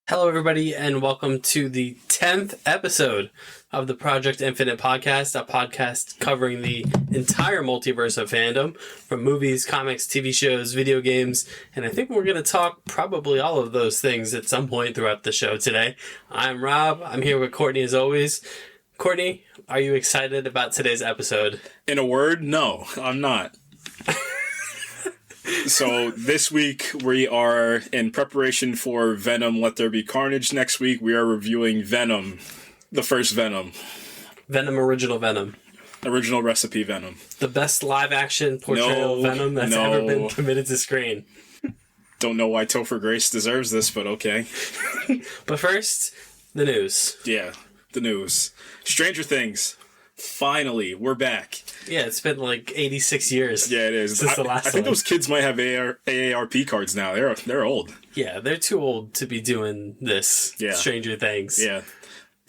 Hello, everybody, and welcome to the 10th episode of the Project Infinite podcast, a podcast covering the entire multiverse of fandom, from movies, comics, TV shows, video games, and I think we're going to talk probably all of those things at some point throughout the show today. I'm Rob. I'm here with Courtney as always. Courtney, are you excited about today's episode? In a word, no, I'm not. So this week we are in preparation for Venom, Let There Be Carnage. Next week we are reviewing Venom, the first Venom. Venom, original Venom. Original recipe Venom. The best live-action portrayal of Venom that's ever been committed to screen. Don't know why Topher Grace deserves this, but okay. But first, the news. Yeah, the news. Stranger Things. Finally, we're back. Yeah, it's been like 86 years. Yeah, it is. Since the last I think one. those kids might have AARP cards now. They're old. Yeah, they're too old to be doing this. Yeah. Stranger Things. Yeah.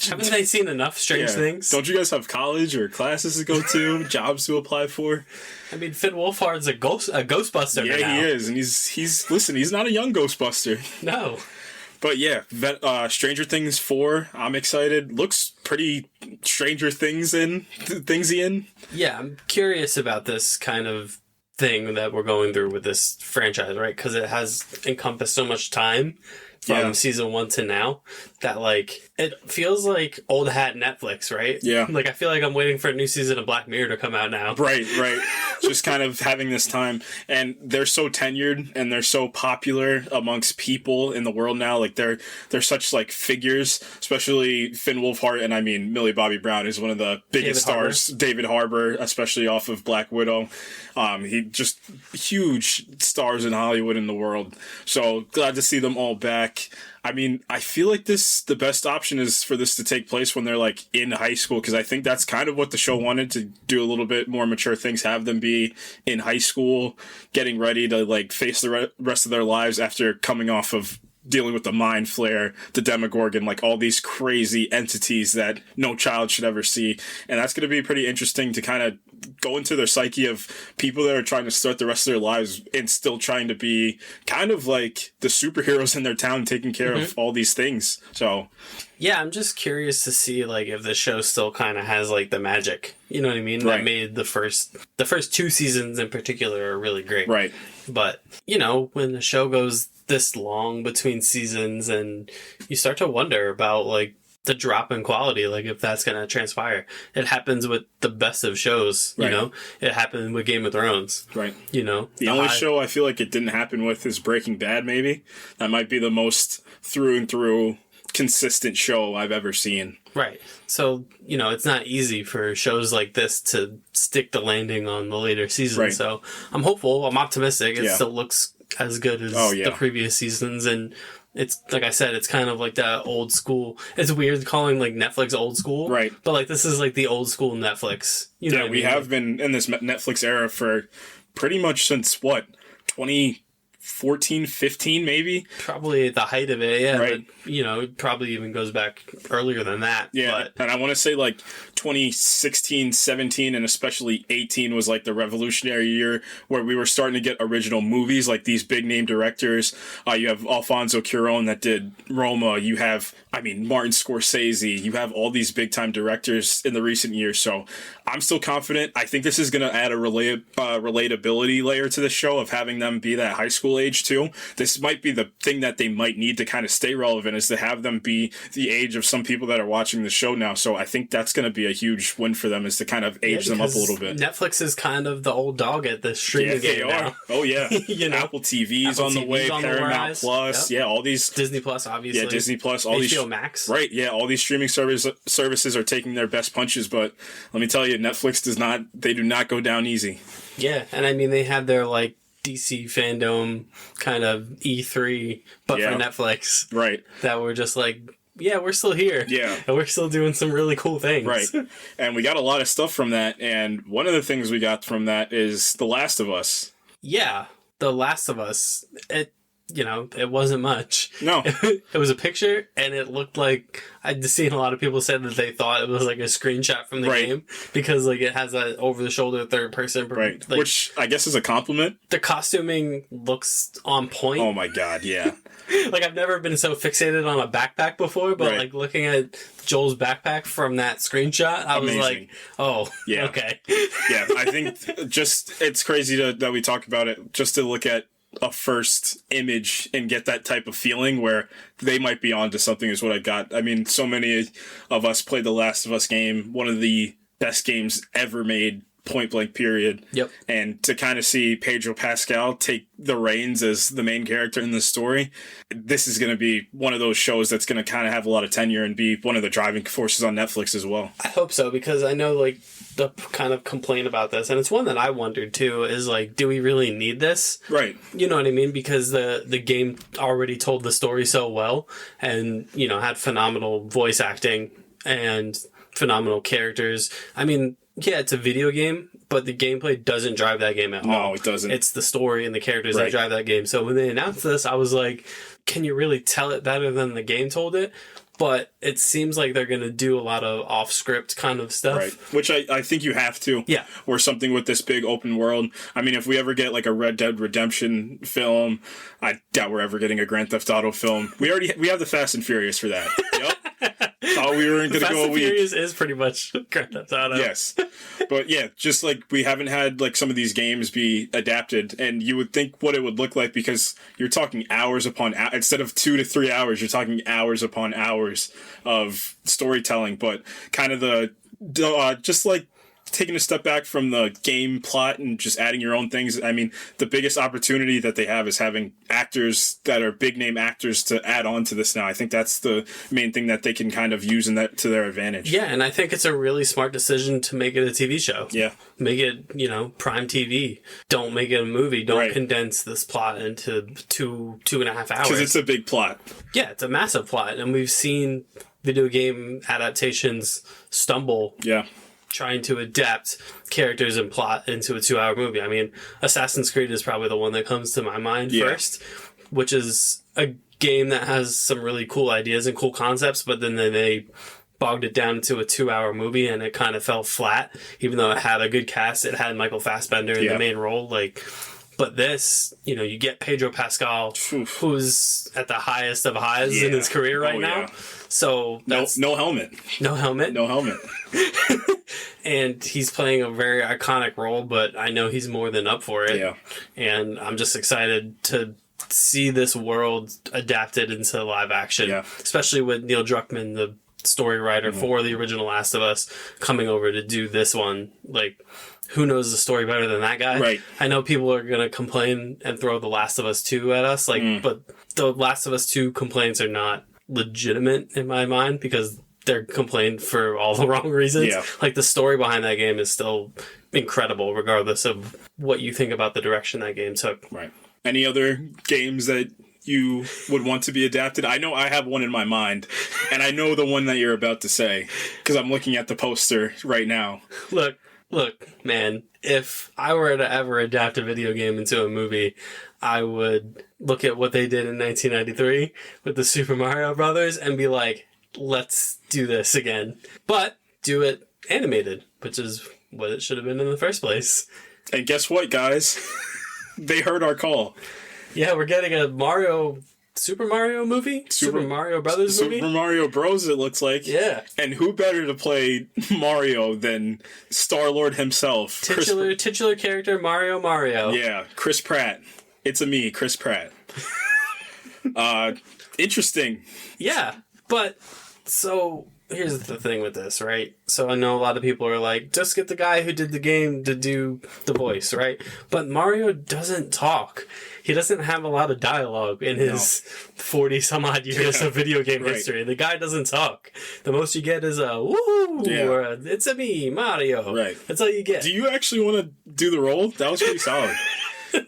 Haven't they seen enough Strange Things? Don't you guys have college or classes to go to, jobs to apply for? I mean, Finn Wolfhard's a Ghostbuster now. Yeah, he is, and he's not a young Ghostbuster. No. But yeah, Stranger Things 4, I'm excited. Looks pretty Stranger Thingsy in. Yeah, I'm curious about this kind of thing that we're going through with this franchise, right? Because it has encompassed so much time from season 1 to now that, like, it feels like old hat Netflix, right? Yeah. Like, I feel like I'm waiting for a new season of Black Mirror to come out now. Right. Just kind of having this time. And they're so tenured and they're so popular amongst people in the world now. Like, they're such, like, figures, especially Finn Wolfhard, and I mean, Millie Bobby Brown is one of the biggest stars. David Harbour, especially off of Black Widow. He just huge stars in Hollywood in the world. So glad to see them all back. I mean, I feel like the best option is for this to take place when they're, like, in high school, because I think that's kind of what the show wanted, to do a little bit more mature things, have them be in high school, getting ready to, like, face the rest of their lives after coming off of dealing with the Mind Flayer, the Demogorgon, like all these crazy entities that no child should ever see. And that's going to be pretty interesting to kind of go into their psyche of people that are trying to start the rest of their lives and still trying to be kind of like the superheroes in their town, taking care of all these things. So yeah, I'm just curious to see, like, if the show still kind of has, like, the magic, you know what I mean? Right. That made the first 2 seasons in particular are really great. Right. But, you know, when the show goes this long between seasons, and you start to wonder about, like, the drop in quality, like, if that's going to transpire. It happens with the best of shows, you know? It happened with Game of Thrones. Right. You know? The only show I feel like it didn't happen with is Breaking Bad, maybe. That might be the most through and through consistent show I've ever seen. Right. So, you know, it's not easy for shows like this to stick the landing on the later season. Right. So I'm hopeful. I'm optimistic. It still looks as good as the previous seasons. And it's, like I said, it's kind of like that old school. It's weird calling, like, Netflix old school. Right. But, like, this is like the old school Netflix. You know what I mean? Have been in this Netflix era for pretty much since, 2014, 15 maybe? Probably at the height of it, yeah. Right. But, you know, it probably even goes back earlier than that. Yeah, and I want to say, like, 2016, 17, and especially 18 was, like, the revolutionary year where we were starting to get original movies, like these big-name directors. You have Alfonso Cuarón that did Roma. You have, Martin Scorsese. You have all these big-time directors in the recent years, so I'm still confident. I think this is going to add a relatability layer to the show of having them be that high school age, too. This might be the thing that they might need to kind of stay relevant, is to have them be the age of some people that are watching the show now. So I think that's going to be a huge win for them, is to kind of age them up a little bit. Netflix is kind of the old dog at the streaming game now. Oh, yeah. You know? Apple TV's on the way, Paramount Plus. Yep. Yeah, all these... Disney Plus, obviously. Yeah, Disney Plus. All HBO these... Max. Right, yeah. All these streaming services are taking their best punches, but let me tell you, Netflix they do not go down easy. Yeah, and they had their, like, DC fandom kind of E3, but for Netflix. Right. That were just like, yeah, we're still here. Yeah. And we're still doing some really cool things. Right. And we got a lot of stuff from that, and one of the things we got from that is The Last of Us. Yeah, The Last of Us. you know, it wasn't much. No. It was a picture, and it looked like, I'd seen a lot of people say that they thought it was like a screenshot from the game, because like it has that over-the-shoulder third person. Right. Like, which I guess is a compliment. the costuming looks on point. Oh my god, yeah. Like, I've never been so fixated on a backpack before, but like looking at Joel's backpack from that screenshot, I was like, oh, yeah. Okay. Yeah, I think just, it's crazy that we talk about it, just to look at a first image and get that type of feeling where they might be onto something is what I got. I mean, so many of us played the Last of Us game, one of the best games ever made, point blank period. Yep. And to kind of see Pedro Pascal take the reins as the main character in the story, this is going to be one of those shows that's going to kind of have a lot of tenure and be one of the driving forces on Netflix as well. I hope so, because I know like the kind of complaint about this, and it's one that I wondered too, is like, do we really need this? Right. You know what I mean? Because the game already told the story so well, and, you know, had phenomenal voice acting and phenomenal characters. I mean, yeah, it's a video game, but the gameplay doesn't drive that game at all. No, it doesn't. It's the story and the characters that drive that game. So when they announced this, I was like, can you really tell it better than the game told it? But it seems like they're going to do a lot of off-script kind of stuff. Right, which I think you have to. Yeah. Or something with this big open world. I mean, if we ever get like a Red Dead Redemption film, I doubt we're ever getting a Grand Theft Auto film. We have the Fast and Furious for that. Yep. Thought we were going to go a week. Fast and Furious is pretty much Grand Theft Auto. Yes. But yeah, just like we haven't had like some of these games be adapted, and you would think what it would look like, because you're talking hours upon hours, instead of 2 to 3 hours, you're talking hours upon hours of storytelling, but kind of the just like taking a step back from the game plot and just adding your own things. I mean, the biggest opportunity that they have is having actors that are big name actors to add on to this now. I think that's the main thing that they can kind of use in that to their advantage. Yeah, and I think it's a really smart decision to make it a TV show. Yeah. Make it, you know, prime TV. Don't make it a movie. Don't condense this plot into 2.5 hours. Because it's a big plot. Yeah, it's a massive plot. And we've seen video game adaptations stumble. Yeah. Trying to adapt characters and plot into a 2-hour movie. I mean, Assassin's Creed is probably the one that comes to my mind first, which is a game that has some really cool ideas and cool concepts, but then they bogged it down to a 2-hour movie, and it kind of fell flat, even though it had a good cast. It had Michael Fassbender in the main role, like... But this, you know, you get Pedro Pascal, who's at the highest of highs in his career right now. Yeah. So that's no helmet. No helmet. No helmet. And he's playing a very iconic role, but I know he's more than up for it. Yeah. And I'm just excited to see this world adapted into live action, especially with Neil Druckmann, the story writer for the original Last of Us, coming over to do this one. Like, who knows the story better than that guy? Right. I know people are going to complain and throw The Last of Us 2 at us, like, but The Last of Us 2 complaints are not legitimate in my mind, because they're complained for all the wrong reasons. Yeah. Like, the story behind that game is still incredible, regardless of what you think about the direction that game took. Right. Any other games that you would want to be adapted? I know I have one in my mind, and I know the one that you're about to say, because I'm looking at the poster right now. Look, man, if I were to ever adapt a video game into a movie, I would look at what they did in 1993 with the Super Mario Brothers and be like, let's do this again. But do it animated, which is what it should have been in the first place. And guess what, guys? They heard our call. Yeah, we're getting a Super Mario movie? Super Mario Brothers movie? Super Mario Bros, it looks like. Yeah. And who better to play Mario than Star-Lord himself? Titular character Mario. Yeah, Chris Pratt. It's a me, Chris Pratt. Interesting. Yeah, but so here's the thing with this, right? So I know a lot of people are like, just get the guy who did the game to do the voice, right? But Mario doesn't talk. He doesn't have a lot of dialogue in his 40 some odd years of video game history. The guy doesn't talk. The most you get is a woo or a, it's a me, Mario. Right. That's all you get. Do you actually want to do the role? That was pretty solid.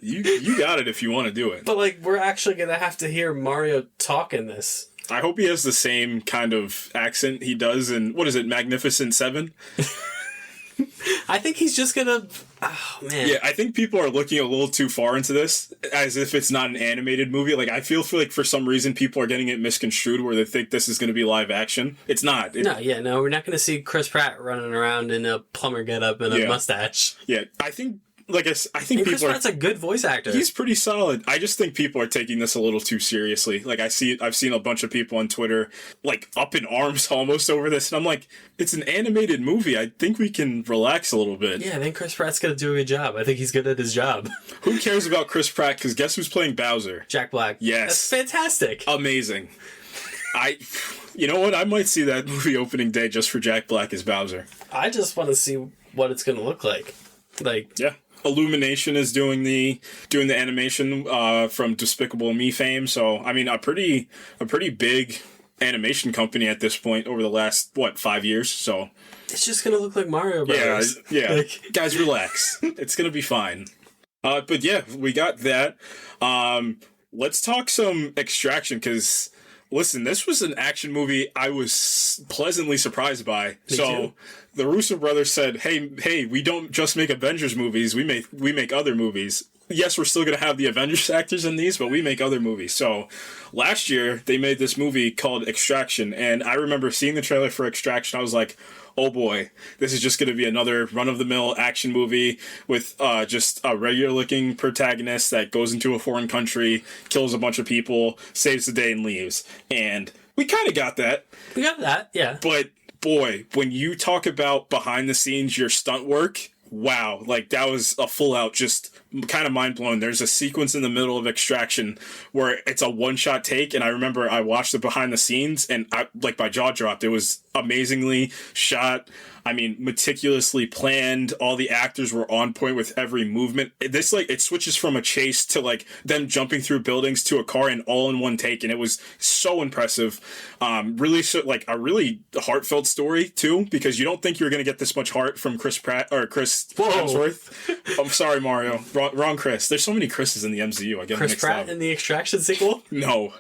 You got it if you want to do it. But like, we're actually going to have to hear Mario talk in this. I hope he has the same kind of accent he does in, what is it, Magnificent Seven? I think he's just gonna... Oh, man. Yeah, I think people are looking a little too far into this, as if it's not an animated movie. Like, I feel like for some reason people are getting it misconstrued where they think this is going to be live action. It's not. No, we're not going to see Chris Pratt running around in a plumber getup and a mustache. Yeah, I think... I think and people Chris Pratt's a good voice actor. He's pretty solid. I just think people are taking this a little too seriously. Like, I've seen a bunch of people on Twitter, like, up in arms almost over this, and I'm like, it's an animated movie. I think we can relax a little bit. Yeah, I think Chris Pratt's gonna do a good job. I think he's good at his job. Who cares about Chris Pratt? Because guess who's playing Bowser? Jack Black. Yes. That's fantastic. Amazing. You know what? I might see that movie opening day just for Jack Black as Bowser. I just want to see what it's gonna look like. Yeah. Illumination is doing the animation from Despicable Me fame. So I mean, a pretty big animation company at this point over the last 5 years. So it's just gonna look like Mario Brothers. Yeah. Guys, relax. It's gonna be fine. But yeah, we got that. Let's talk some Extraction, because listen, this was an action movie I was pleasantly surprised by. Me too. The Russo brothers said, hey, we don't just make Avengers movies, we make other movies. Yes, we're still going to have the Avengers actors in these, but we make other movies. So last year, they made this movie called Extraction, and I remember seeing the trailer for Extraction. I was like, oh boy, this is just going to be another run-of-the-mill action movie with just a regular-looking protagonist that goes into a foreign country, kills a bunch of people, saves the day, and leaves. And we kind of got that. We got that, yeah. But boy, when you talk about behind the scenes, your stunt work, wow, like that was a full out just kind of mind blowing. There's a sequence in the middle of Extraction where it's a one shot take, and I remember I watched the behind the scenes and my jaw dropped. It was amazingly shot. I mean, meticulously planned. All the actors were on point with every movement. It switches from a chase to them jumping through buildings to a car and all in one take, and it was so impressive. Really, a really heartfelt story too, because you don't think you're going to get this much heart from Chris Pratt or Chris Hemsworth. I'm sorry, Mario. Wrong Chris. There's so many Chris's in the MCU. I get Chris mixed Pratt up. in the Extraction sequel? No.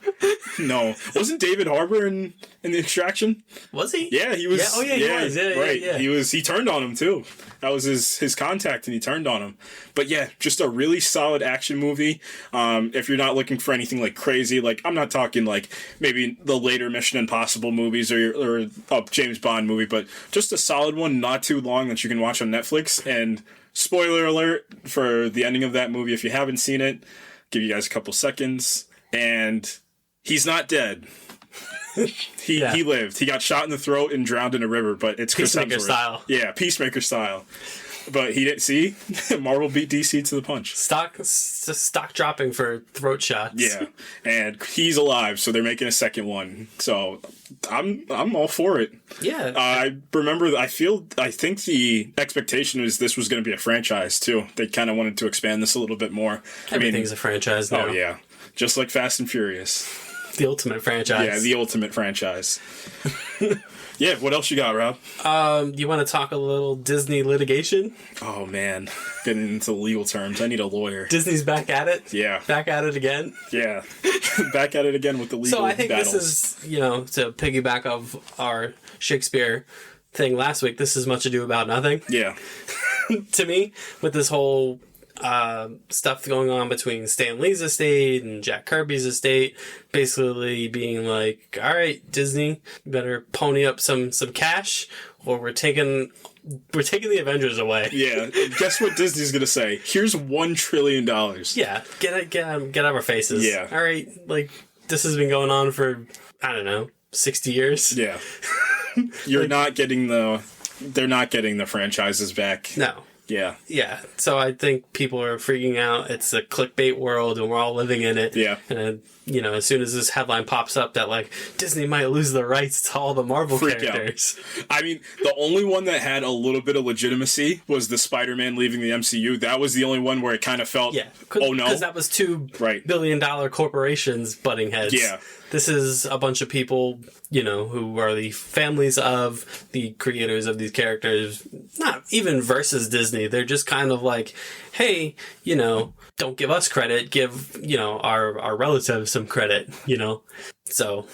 Wasn't David Harbour in the Extraction? Was he? Yeah, he was. Yeah, oh yeah, he was. Yeah, right. Yeah. He turned on him too. That was his contact, and he turned on him. But yeah, just a really solid action movie. If you're not looking for anything crazy, I'm not talking maybe the later Mission Impossible movies or a James Bond movie, but just a solid one, not too long, that you can watch on Netflix. And spoiler alert for the ending of that movie, if you haven't seen it, give you guys a couple seconds. And he's not dead. He lived. He got shot in the throat and drowned in a river, but it's Chris Peacemaker Hemsworth. style. Yeah, Peacemaker style. But he didn't see. Marvel beat DC to the punch. Stock dropping for throat shots. Yeah, and he's alive, so they're making a second one. So I'm all for it. Yeah. I remember. I think the expectation was this was going to be a franchise too. They kind of wanted to expand this a little bit more. Everything's a franchise now. Oh yeah, just like Fast and Furious. The ultimate franchise. Yeah, the ultimate franchise. Yeah, what else you got, Rob? You want to talk a little Disney litigation? Oh, man. Getting into legal terms. I need a lawyer. Disney's back at it? Yeah. Back at it again? Yeah. Back at it again with the legal battles. So I think this is, to piggyback of our Shakespeare thing last week, this is Much Ado About Nothing. Yeah. To me, with this whole stuff going on between Stan Lee's estate and Jack Kirby's estate, basically being like, all right, Disney, you better pony up some cash, or we're taking the Avengers away. Yeah. Guess what Disney's gonna say? Here's $1 trillion. Yeah. Get out of our faces. Yeah. All right. This has been going on for, I don't know, 60 years. Yeah. They're not getting the franchises back. No. Yeah. Yeah. So I think people are freaking out. It's a clickbait world and we're all living in it. Yeah. And, as soon as this headline pops up that, Disney might lose the rights to all the Marvel characters. I mean, the only one that had a little bit of legitimacy was the Spider-Man leaving the MCU. That was the only one where it kind of felt, oh no. Because that was two billion-dollar corporations butting heads. Yeah. This is a bunch of people, who are the families of the creators of these characters, not even versus Disney. They're just kind of like, hey, don't give us credit, give, our relatives some credit, So,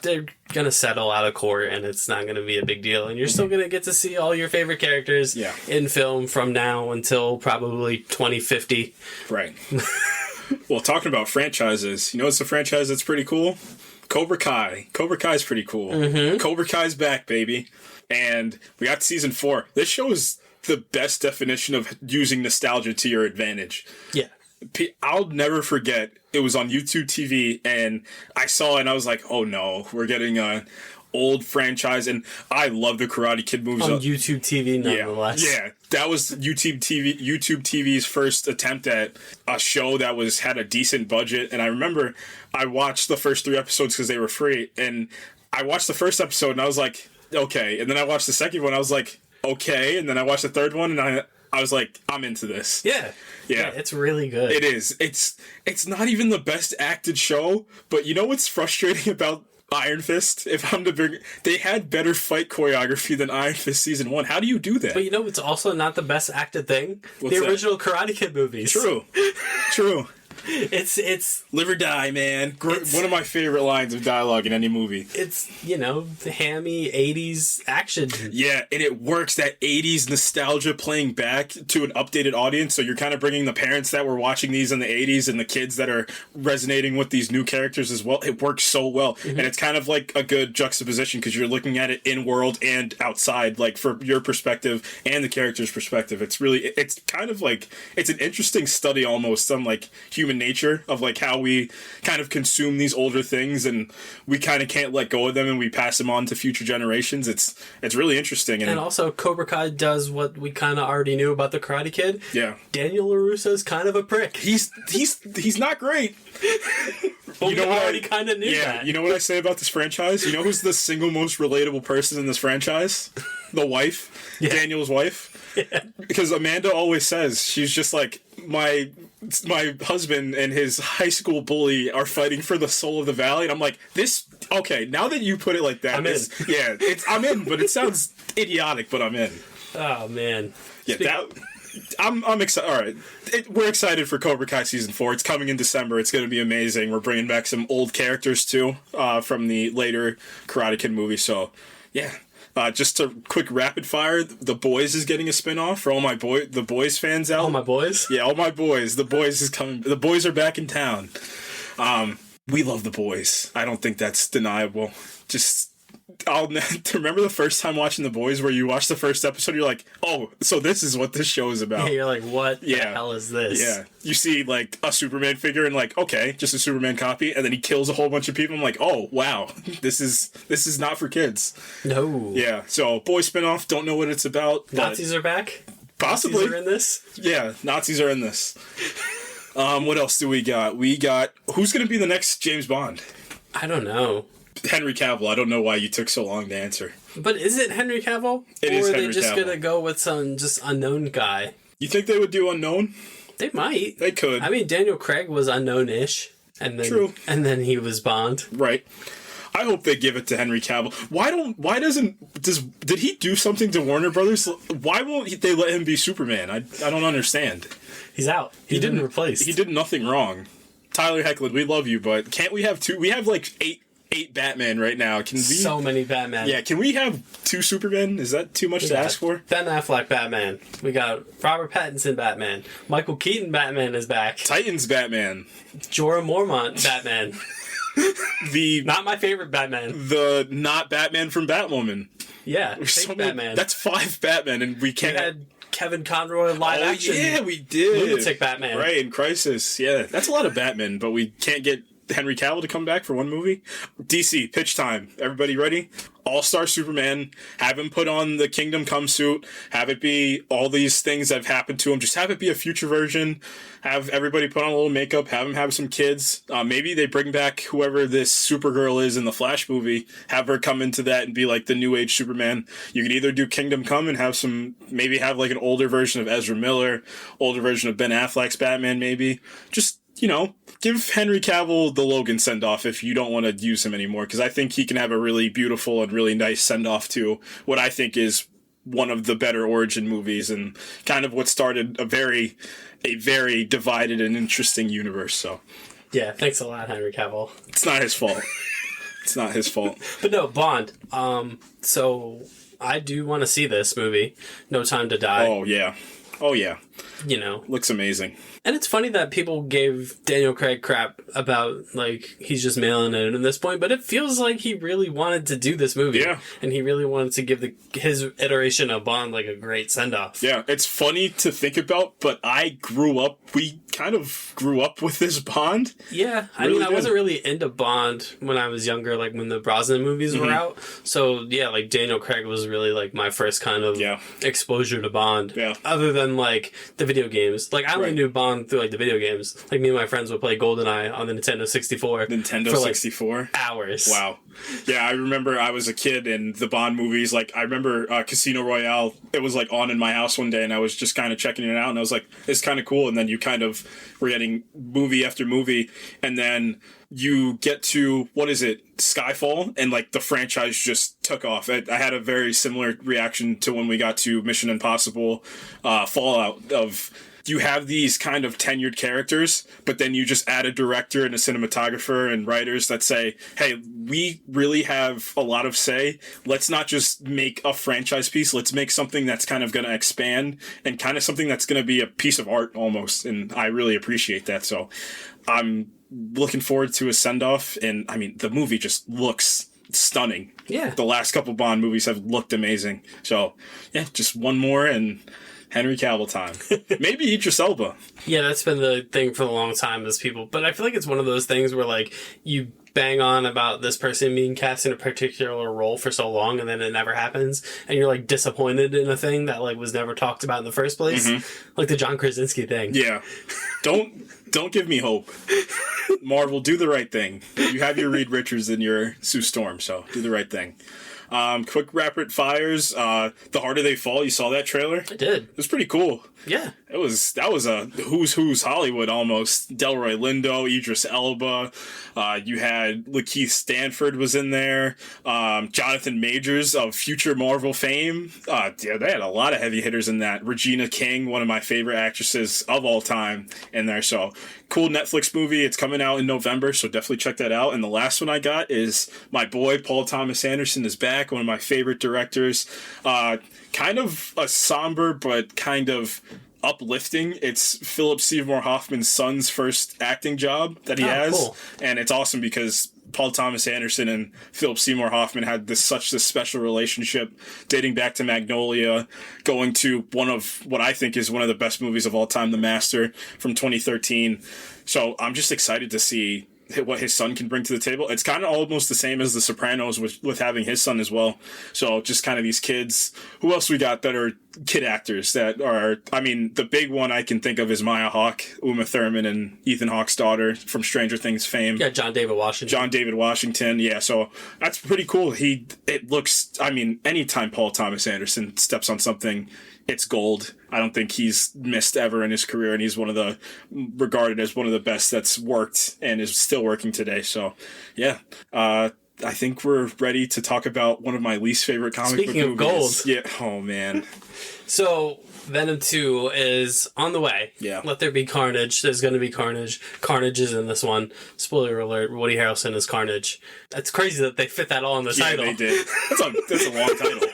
they're going to settle out of court and it's not going to be a big deal. And you're still going to get to see all your favorite characters in film from now until probably 2050. Right. Well, talking about franchises, it's a franchise that's pretty cool? Cobra Kai. Cobra Kai's pretty cool. Mm-hmm. Cobra Kai's back, baby. And we got season 4. This show is the best definition of using nostalgia to your advantage. Yeah. I'll never forget, it was on YouTube TV, and I saw it, and I was like, oh no, we're getting an old franchise, and I love the Karate Kid movies. On YouTube TV, nonetheless. Yeah, that was YouTube TV's first attempt at a show that had a decent budget, and I remember I watched the first 3 episodes because they were free, and I watched the first episode, and I was like, okay, and then I watched the second one, I was like, okay, and then I watched the third one, and I was like, I'm into this. Yeah, it's really good. It is. It's not even the best acted show, but you know what's frustrating about Iron Fist? They had better fight choreography than Iron Fist season 1. How do you do that? But it's also not the best acted thing. What's the original Karate Kid movies. True. It's live or die, man. One of my favorite lines of dialogue in any movie. It's, the hammy 80s action. Yeah, and it works, that 80s nostalgia playing back to an updated audience, so you're kind of bringing the parents that were watching these in the 80s and the kids that are resonating with these new characters as well. It works so well, and it's kind of like a good juxtaposition because you're looking at it in world and outside, like for your perspective and the character's perspective. It's kind of like, it's an interesting study almost on like human nature of like how we kind of consume these older things and we kind of can't let go of them and we pass them on to future generations. It's really interesting. And also Cobra Kai does what we kind of already knew about the Karate Kid. Yeah. Daniel LaRusso's kind of a prick. He's not great. But we already kind of knew that. You know what I say about this franchise? You know who's the single most relatable person in this franchise? The wife. Yeah. Daniel's wife. Yeah. Because Amanda always says, she's just like, my husband and his high school bully are fighting for the soul of the valley, and I'm like, okay, now that you put it like that, I'm in, but it sounds idiotic, but I'm in. Oh man. Yeah, I'm excited. All right, we're excited for Cobra Kai season 4. It's coming in December. It's going to be amazing. We're bringing back some old characters too, from the later Karate Kid movie. So, yeah. Just a quick rapid fire. The Boys is getting a spinoff for all the Boys fans out. All my boys? Yeah, all my boys. The Boys is coming. The Boys are back in town. We love The Boys. I don't think that's deniable. I'll remember the first time watching The Boys where you watch the first episode, you're like, oh, so this is what this show is about. Yeah, you're like, what the hell is this? Yeah. You see, like, a Superman figure and, like, okay, just a Superman copy, and then he kills a whole bunch of people. I'm like, oh, wow, this is not for kids. No. Yeah, so Boys spinoff, don't know what it's about. Nazis are back? Possibly. Nazis are in this? Yeah, Nazis are in this. What else do we got? Who's going to be the next James Bond? I don't know. Henry Cavill. I don't know why you took so long to answer. But is it Henry Cavill? It is Henry Cavill. Or are they just going to go with some just unknown guy? You think they would do unknown? They might. They could. I mean, Daniel Craig was unknown-ish. True. And then he was Bond. Right. I hope they give it to Henry Cavill. Did he do something to Warner Brothers? Why won't they let him be Superman? I don't understand. He's out. He didn't replace. He did nothing wrong. Tyler Hoechlin, we love you, but can't we have 2? We have like 8 Batman right now. So many Batman. Yeah, can we have 2 Supermen? Is that too much to ask for? Ben Affleck Batman. We got Robert Pattinson Batman. Michael Keaton Batman is back. Titans Batman. Jorah Mormont Batman. Not my favorite Batman. The not Batman from Batwoman. Yeah, fake Batman. That's 5 Batman, and we can't. We had Kevin Conroy live action. Yeah, we did. Lunatic Batman. Right, in Crisis. Yeah, that's a lot of Batman, but we can't get Henry Cavill to come back for one movie. DC, pitch time. Everybody ready? All-Star Superman. Have him put on the Kingdom Come suit. Have it be all these things that have happened to him. Just have it be a future version. Have everybody put on a little makeup. Have him have some kids. Maybe they bring back whoever this Supergirl is in the Flash movie. Have her come into that and be like the new age Superman. You could either do Kingdom Come and have maybe have like an older version of Ezra Miller, older version of Ben Affleck's Batman maybe. Just, give Henry Cavill the Logan send-off if you don't want to use him anymore, because I think he can have a really beautiful and really nice send-off to what I think is one of the better origin movies and kind of what started a very divided and interesting universe. So, yeah, thanks a lot, Henry Cavill. It's not his fault. It's not his fault. But no, Bond. So I do want to see this movie, No Time to Die. Oh, yeah. Oh, yeah. You know. Looks amazing. And it's funny that people gave Daniel Craig crap about, like, he's just mailing it at this point, but it feels like he really wanted to do this movie. Yeah. And he really wanted to give his iteration of Bond, like, a great send-off. Yeah, it's funny to think about, but we kind of grew up with this Bond. Yeah, I Really mean, I did. wasn't really into Bond when I was younger, like, when the Brosnan movies were out. So, yeah, like, Daniel Craig was really, like, my first kind of exposure to Bond. Yeah. Other than, like, the video games. Like, I only knew Bond through, like, the video games. Like, me and my friends would play GoldenEye on the Nintendo 64. Nintendo for, 64? Like, hours. Wow. Yeah, I remember I was a kid and the Bond movies, like, I remember Casino Royale, it was, like, on in my house one day and I was just kind of checking it out and I was like, it's kind of cool. And then you kind of were getting movie after movie and then you get to, Skyfall, and, like, the franchise just took off. I had a very similar reaction to when we got to Mission Impossible Fallout of... You have these kind of tenured characters, but then you just add a director and a cinematographer and writers that say, hey, we really have a lot of say. Let's not just make a franchise piece. Let's make something that's kind of going to expand and kind of something that's going to be a piece of art almost. And I really appreciate that. So I'm looking forward to a send-off. And I mean, the movie just looks stunning. Yeah. The last couple Bond movies have looked amazing. So yeah, just one more and... Henry Cavill time. Maybe Idris Elba. Yeah, that's been the thing for a long time as people. But I feel like it's one of those things where, like, you bang on about this person being cast in a particular role for so long and then it never happens. And you're, like, disappointed in a thing that, like, was never talked about in the first place. Like the John Krasinski thing. Yeah. Don't give me hope. Marvel, do the right thing. You have your Reed Richards and your Sue Storm, so do the right thing. Quick rapid fires. The Harder They Fall. You saw that trailer? I did. It was pretty cool. Yeah. That was a who's Hollywood almost. Delroy Lindo, Idris Elba. You had Lakeith Stanford was in there. Jonathan Majors of future Marvel fame. Yeah, they had a lot of heavy hitters in that. Regina King, one of my favorite actresses of all time, in there. So cool Netflix movie. It's coming out in November, so definitely check that out. And the last one I got is my boy Paul Thomas Anderson is back. One of my favorite directors. Kind of a somber but kind of uplifting. It's Philip Seymour Hoffman's son's first acting job that he has. Cool. And it's awesome because Paul Thomas Anderson and Philip Seymour Hoffman had such this special relationship dating back to Magnolia, going to one of what I think is one of the best movies of all time, The Master from 2013. So I'm just excited to see what his son can bring to the table. It's kind of almost the same as The Sopranos with having his son as well. So just kind of these kids. Who else we got that are kid actors that are, I mean, the big one I can think of is Maya Hawke, Uma Thurman, and Ethan Hawke's daughter from Stranger Things fame. Yeah, John David Washington. Yeah, so that's pretty cool. It looks, I mean, anytime Paul Thomas Anderson steps on something, it's gold. I don't think he's missed ever in his career, and he's regarded as one of the best that's worked and is still working today. So, yeah. I think we're ready to talk about one of my least favorite comic book movies. Speaking of gold. Yeah. Oh, man. So, Venom 2 is on the way. Yeah. Let There Be Carnage. There's going to be Carnage. Carnage is in this one. Spoiler alert, Woody Harrelson is Carnage. That's crazy that they fit that all in the title. Yeah, they did. That's a long title.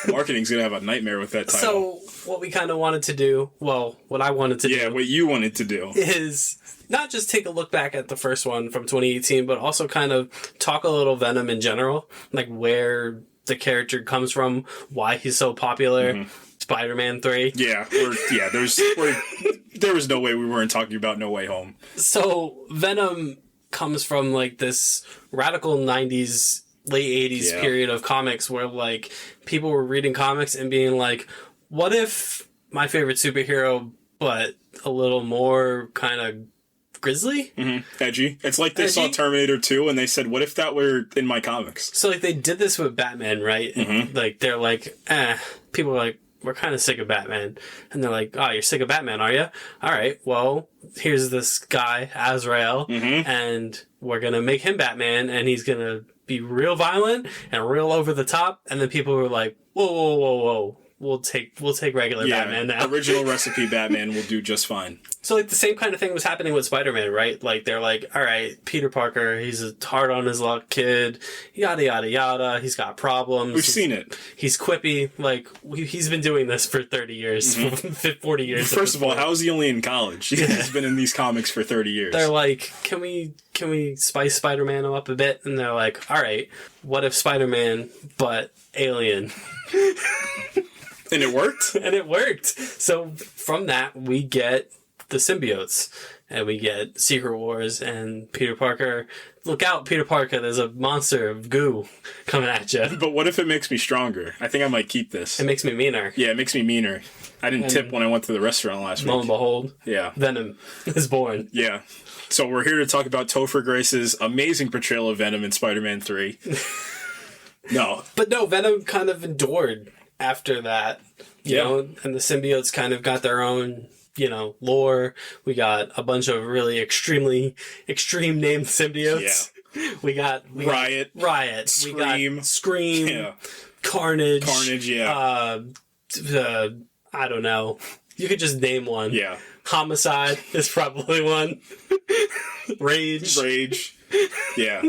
Marketing's going to have a nightmare with that title. So, what we kind of wanted to do, what I wanted to do. Yeah, what you wanted to do. Is not just take a look back at the first one from 2018, but also kind of talk a little Venom in general. Like, where the character comes from, why he's so popular. Spider-Man 3. Yeah, there was no way we weren't talking about No Way Home. So, Venom comes from, like, this radical 90s, late 80s period of comics where, like, people were reading comics and being like, what if my favorite superhero, but a little more kind of grisly? Edgy. It's like they saw Terminator 2 and they said, what if that were in my comics? So, like, they did this with Batman, right? Like, they're like, people are like, we're kind of sick of Batman. And they're like, oh, you're sick of Batman, are you? All right, well, here's this guy, Azrael, and we're going to make him Batman, and he's going to be real violent and real over the top. And then people were like, whoa, we'll take regular Batman now. Original recipe Batman will do just fine. So, like, the same kind of thing was happening with Spider-Man, right? Like, they're like, all right, Peter Parker, he's a hard-on-his-luck kid, yada, yada, yada, he's got problems. We've seen it. He's quippy. Like, he's been doing this for 30 years, 40 years. First of all, how is he only in college? He's been in these comics for 30 years. They're like, can we spice Spider-Man up a bit? And they're like, all right, what if Spider-Man, but alien? And it worked? And it worked. So, from that, we get the symbiotes, and we get Secret Wars, and Peter Parker. Look out, Peter Parker, there's a monster of goo coming at you. But what if it makes me stronger? I think I might keep this. It makes me meaner. Yeah, it makes me meaner. I didn't tip when I went to the restaurant last week. Lo and behold, yeah, Venom is born. Yeah. So we're here to talk about Topher Grace's amazing portrayal of Venom in Spider-Man 3. No. But no, Venom kind of endured after that, you know, and the symbiotes kind of got their own, you know, lore. We got a bunch of really extreme named symbiotes. Yeah. We got Riot. Scream. We got Scream. Yeah. Carnage. Yeah. I don't know. You could just name one. Yeah. Homicide is probably one. Rage. Yeah.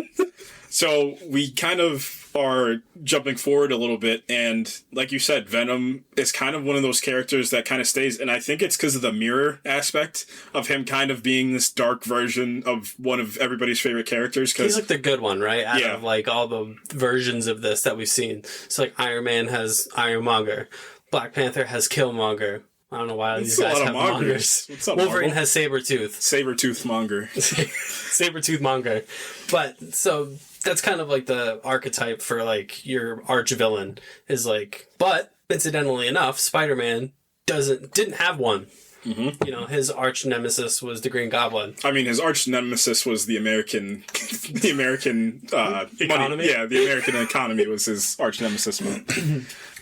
So we kind of are jumping forward a little bit, and like you said, Venom is kind of one of those characters that kind of stays, and I think it's because of the mirror aspect of him kind of being this dark version of one of everybody's favorite characters. Cause, he's like the good one, right? Out of like all the versions of this that we've seen. So like Iron Man has Ironmonger. Black Panther has Killmonger. I don't know why these guys have mongers. What's up, Wolverine Marvel? has Sabretooth. Sabretooth monger. Sabretooth monger. But so that's kind of like the archetype for like your arch villain is like, but incidentally enough, Spider-Man didn't have one. Mm-hmm. You know, his arch nemesis was the Green Goblin. I mean, his arch nemesis was the American economy. Money. Yeah, the American economy was his arch nemesis.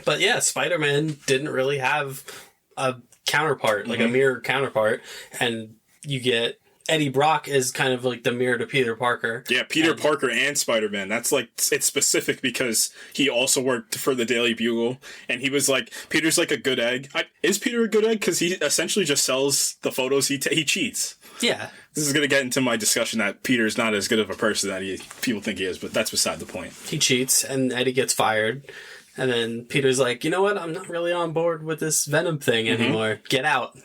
But yeah, Spider-Man didn't really have a counterpart, like a mirror counterpart, and you get Eddie Brock is kind of like the mirror to Peter Parker. Yeah, Peter Parker and Spider-Man. That's like, it's specific because he also worked for the Daily Bugle, and he was like, Peter's like a good egg. Is Peter a good egg? Because he essentially just sells the photos. He cheats. Yeah. This is going to get into my discussion that Peter's not as good of a person that people think he is, but that's beside the point. He cheats, and Eddie gets fired. And then Peter's like, you know what? I'm not really on board with this Venom thing anymore. Get out.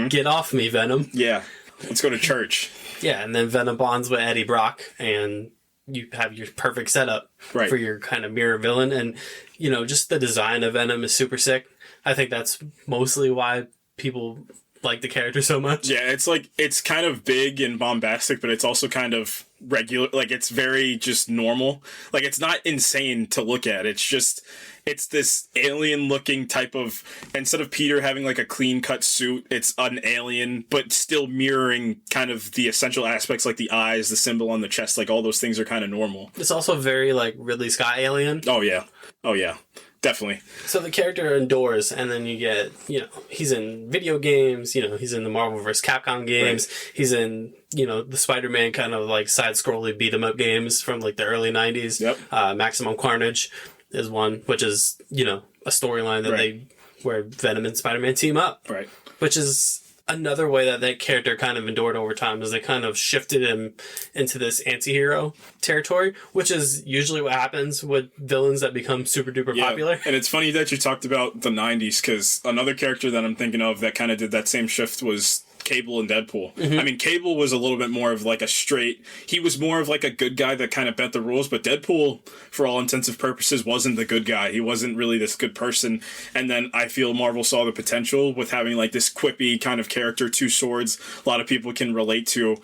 Get off me, Venom. Yeah. Let's go to church. Yeah, and then Venom bonds with Eddie Brock, and you have your perfect setup for your kind of mirror villain. And, you know, just the design of Venom is super sick. I think that's mostly why people like the character so much. Yeah, it's like, it's kind of big and bombastic, but it's also kind of regular. Like, it's very just normal. Like, it's not insane to look at. It's this alien looking type of, instead of Peter having like a clean cut suit, it's an alien, but still mirroring kind of the essential aspects like the eyes, the symbol on the chest, like all those things are kind of normal. It's also very like Ridley Scott alien. Oh yeah. Definitely. So the character endures, and then you get, you know, he's in video games, you know, he's in the Marvel vs. Capcom games, he's in, you know, the Spider-Man kind of like side-scrolling beat-em-up games from like the early 90s. Yep. Maximum Carnage is one, which is, you know, a storyline that where Venom and Spider-Man team up. Right. Which is another way that character kind of endured over time, is they kind of shifted him into this anti-hero territory, which is usually what happens with villains that become super duper popular. And it's funny that you talked about the 90s, because another character that I'm thinking of that kind of did that same shift was Cable and Deadpool. I mean, Cable was a little bit more of like he was more of like a good guy that kind of bent the rules, but Deadpool, for all intensive purposes, wasn't the good guy. He wasn't really this good person. And then I feel Marvel saw the potential with having like this quippy kind of character, two swords, a lot of people can relate to,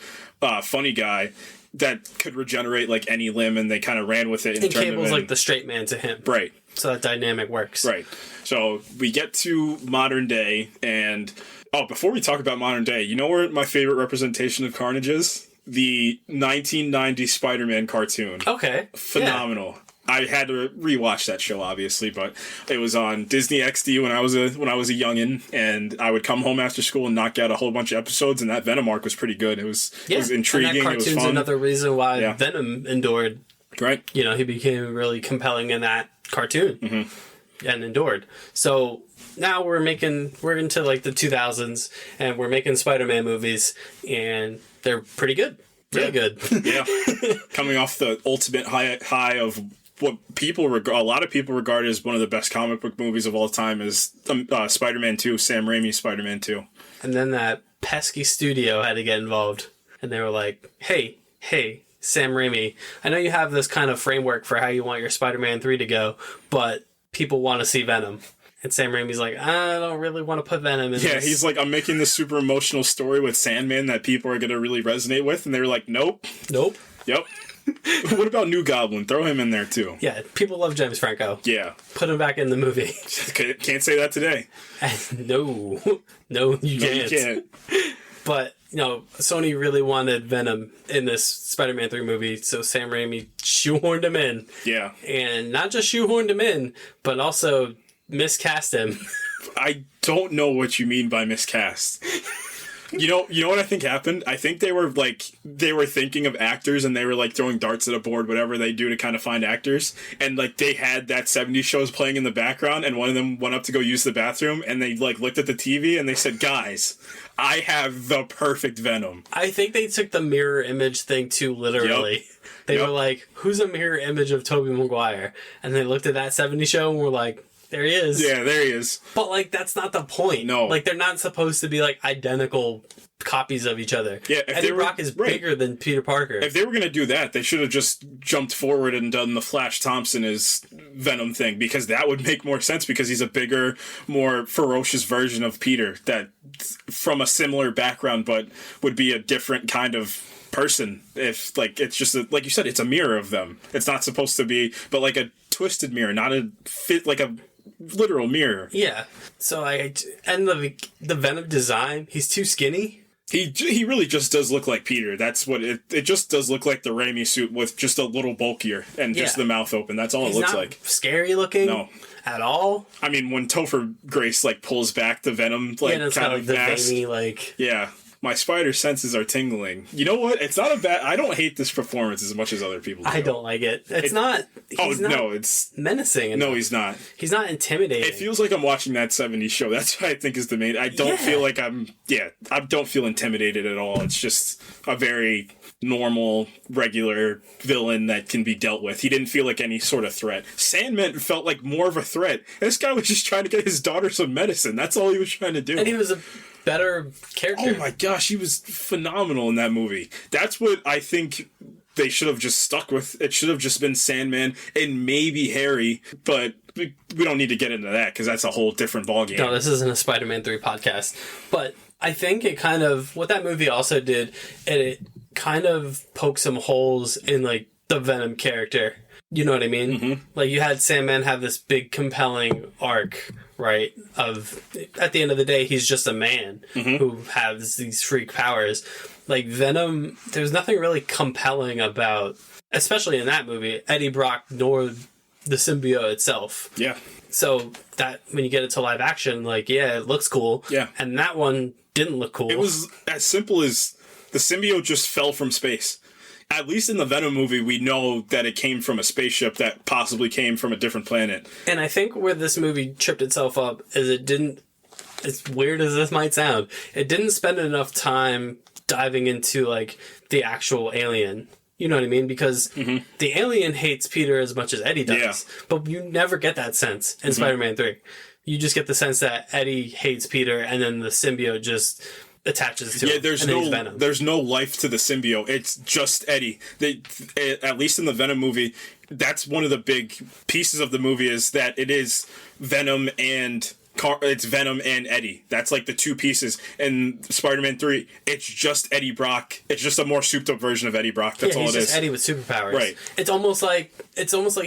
funny guy that could regenerate like any limb, and they kind of ran with it. And Cable's like the straight man to him. Right. So that dynamic works. Right. So we get to modern day, and before we talk about modern day, you know where my favorite representation of Carnage is? The 1990 Spider-Man cartoon. Okay. Phenomenal. Yeah. I had to rewatch that show, obviously, but it was on Disney XD when I was a youngin', and I would come home after school and knock out a whole bunch of episodes, and that Venom arc was pretty good. It was intriguing. And that cartoon's it was fun. Another reason why Venom endured. Right. You know, he became really compelling in that cartoon. and endured. So now we're into like the 2000s, and we're making Spider-Man movies, and they're pretty good. Really good. Yeah. Coming off the ultimate high of what a lot of people regard as one of the best comic book movies of all time is Spider-Man 2, Sam Raimi's Spider-Man 2. And then that pesky studio had to get involved. And they were like, hey, Sam Raimi, I know you have this kind of framework for how you want your Spider-Man 3 to go, but people want to see Venom. And Sam Raimi's like, I don't really want to put Venom in this. Yeah, he's like, I'm making this super emotional story with Sandman that people are going to really resonate with. And they were like, nope. Yep. What about New Goblin? Throw him in there too. Yeah, people love James Franco. Yeah. Put him back in the movie. Can't say that today. No, you can't. But, Sony really wanted Venom in this Spider-Man 3 movie, so Sam Raimi shoehorned him in. Yeah. And not just shoehorned him in, but also miscast him. I don't know what you mean by miscast. You know what I think happened? I think they were thinking of actors, and they were like throwing darts at a board, whatever they do to kind of find actors. And like they had that 70s shows playing in the background, and one of them went up to go use the bathroom, and they like looked at the TV and they said, "Guys, I have the perfect Venom." I think they took the mirror image thing too literally. Yep. They were like, "Who's a mirror image of Tobey Maguire?" And they looked at that 70s show and were like, there he is. Yeah, there he is. But, like, that's not the point. No. Like, they're not supposed to be, like, identical copies of each other. Yeah, Eddie Brock is bigger than Peter Parker. If they were going to do that, they should have just jumped forward and done the Flash Thompson as Venom thing, because that would make more sense, because he's a bigger, more ferocious version of Peter that from a similar background, but would be a different kind of person. If, like, it's just, like you said, it's a mirror of them. It's not supposed to be, but like a twisted mirror, not a fit, like a literal mirror. Yeah. So and the Venom design, he's too skinny. He really just does look like Peter. That's what it just does look like the Raimi suit with just a little bulkier and just the mouth open. That's all it looks like. Scary looking. No. At all. I mean, when Topher Grace like pulls back the Venom kind of the mask. veiny, yeah. My spider senses are tingling. You know what? It's not a bad... I don't hate this performance as much as other people do. I don't like it. It's not menacing enough. No, he's not. He's not intimidating. It feels like I'm watching that 70s show. That's what I think is the main... I don't feel like I don't feel intimidated at all. It's just a very normal, regular villain that can be dealt with. He didn't feel like any sort of threat. Sandman felt like more of a threat. This guy was just trying to get his daughter some medicine. That's all he was trying to do. And he was a better character. Oh my gosh, he was phenomenal in that movie. That's what I think they should have just stuck with. It should have just been Sandman and maybe Harry, but we don't need to get into that because that's a whole different ballgame. No, this isn't a Spider-Man 3 podcast. But I think it kind of, what that movie also did, it kind of poked some holes in like the Venom character. You know what I mean? Mm-hmm. Like, you had Sandman have this big, compelling arc, right? Of, at the end of the day, he's just a man who has these freak powers. Like, Venom, there's nothing really compelling about, especially in that movie, Eddie Brock nor the symbiote itself. Yeah. So, that, when you get it to live action, like, yeah, it looks cool. Yeah. And that one didn't look cool. It was as simple as the symbiote just fell from space. At least in the Venom movie, we know that it came from a spaceship that possibly came from a different planet. And I think where this movie tripped itself up is it didn't, as weird as this might sound, it didn't spend enough time diving into, like, the actual alien. You know what I mean? Because the alien hates Peter as much as Eddie does. Yeah. But you never get that sense in Spider-Man 3. You just get the sense that Eddie hates Peter, and then the symbiote just attaches to him. Yeah, there's no life to the symbiote. It's just Eddie. At least in the Venom movie, that's one of the big pieces of the movie is that it is Venom and it's Venom and Eddie. That's like the two pieces. In Spider-Man 3, it's just Eddie Brock. It's just a more souped up version of Eddie Brock. That's all it is. He's just Eddie with superpowers. Right. It's almost like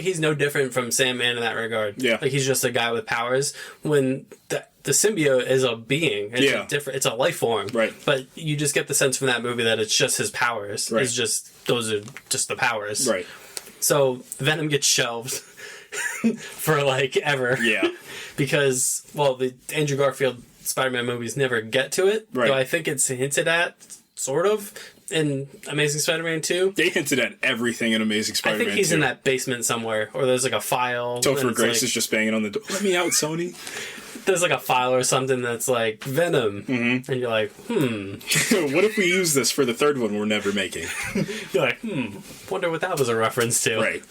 he's no different from Sandman in that regard. Yeah. Like, he's just a guy with powers. When the symbiote is a being. It's a life form. Right. But you just get the sense from that movie that it's just his powers. Right. It's just, those are just the powers. Right. So Venom gets shelved for like ever. Yeah. Because, well, the Andrew Garfield Spider-Man movies never get to it. Right. Though I think it's hinted at, sort of. in Amazing Spider-Man 2. They hinted at everything in Amazing Spider-Man 2. I think he's in that basement somewhere, or there's like a file. Topher Grace is just banging on the door. Let me out, Sony. There's like a file or something that's like Venom, and you're like, what if we use this for the third one we're never making? You're like, wonder what that was a reference to. Right.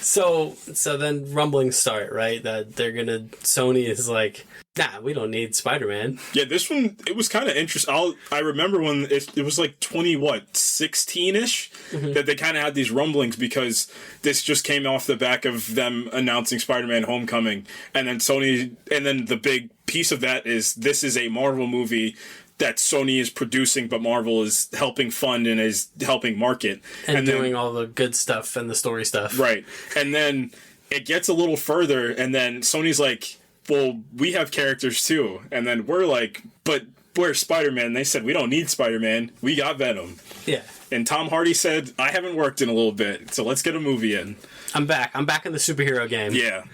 So then rumblings start, right? That Sony is like, nah, we don't need Spider-Man. Yeah, this one, it was kind of interesting. I remember when it was like 16-ish, that they kind of had these rumblings, because this just came off the back of them announcing Spider-Man Homecoming. And then the big piece of that is this is a Marvel movie that Sony is producing, but Marvel is helping fund and is helping market. And doing all the good stuff and the story stuff. Right. And then it gets a little further, and then Sony's like, well, we have characters too. And then we're like, but where's Spider-Man? And they said, we don't need Spider-Man. We got Venom. Yeah. And Tom Hardy said, I haven't worked in a little bit, so let's get a movie in. I'm back. I'm back in the superhero game. Yeah.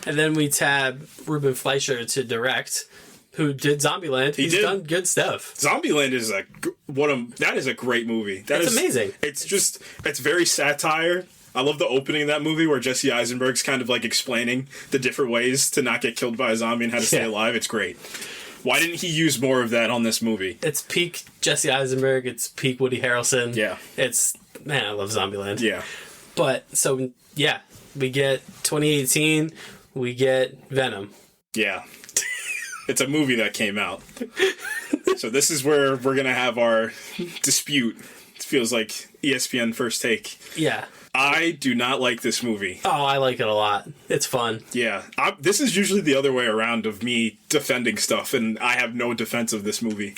And then we tab Ruben Fleischer to direct, who did Zombieland. He's done good stuff. Zombieland is that is a great movie. It's amazing. It's very satire. I love the opening of that movie where Jesse Eisenberg's kind of like explaining the different ways to not get killed by a zombie and how to stay alive. It's great. Why didn't he use more of that on this movie? It's peak Jesse Eisenberg. It's peak Woody Harrelson. Yeah. I love Zombieland. Yeah. But, so, yeah, we get 2018, we get Venom. Yeah. It's a movie that came out. So this is where we're going to have our dispute. It feels like ESPN First Take. Yeah. I do not like this movie. Oh, I like it a lot. It's fun. Yeah. This is usually the other way around of me defending stuff, and I have no defense of this movie.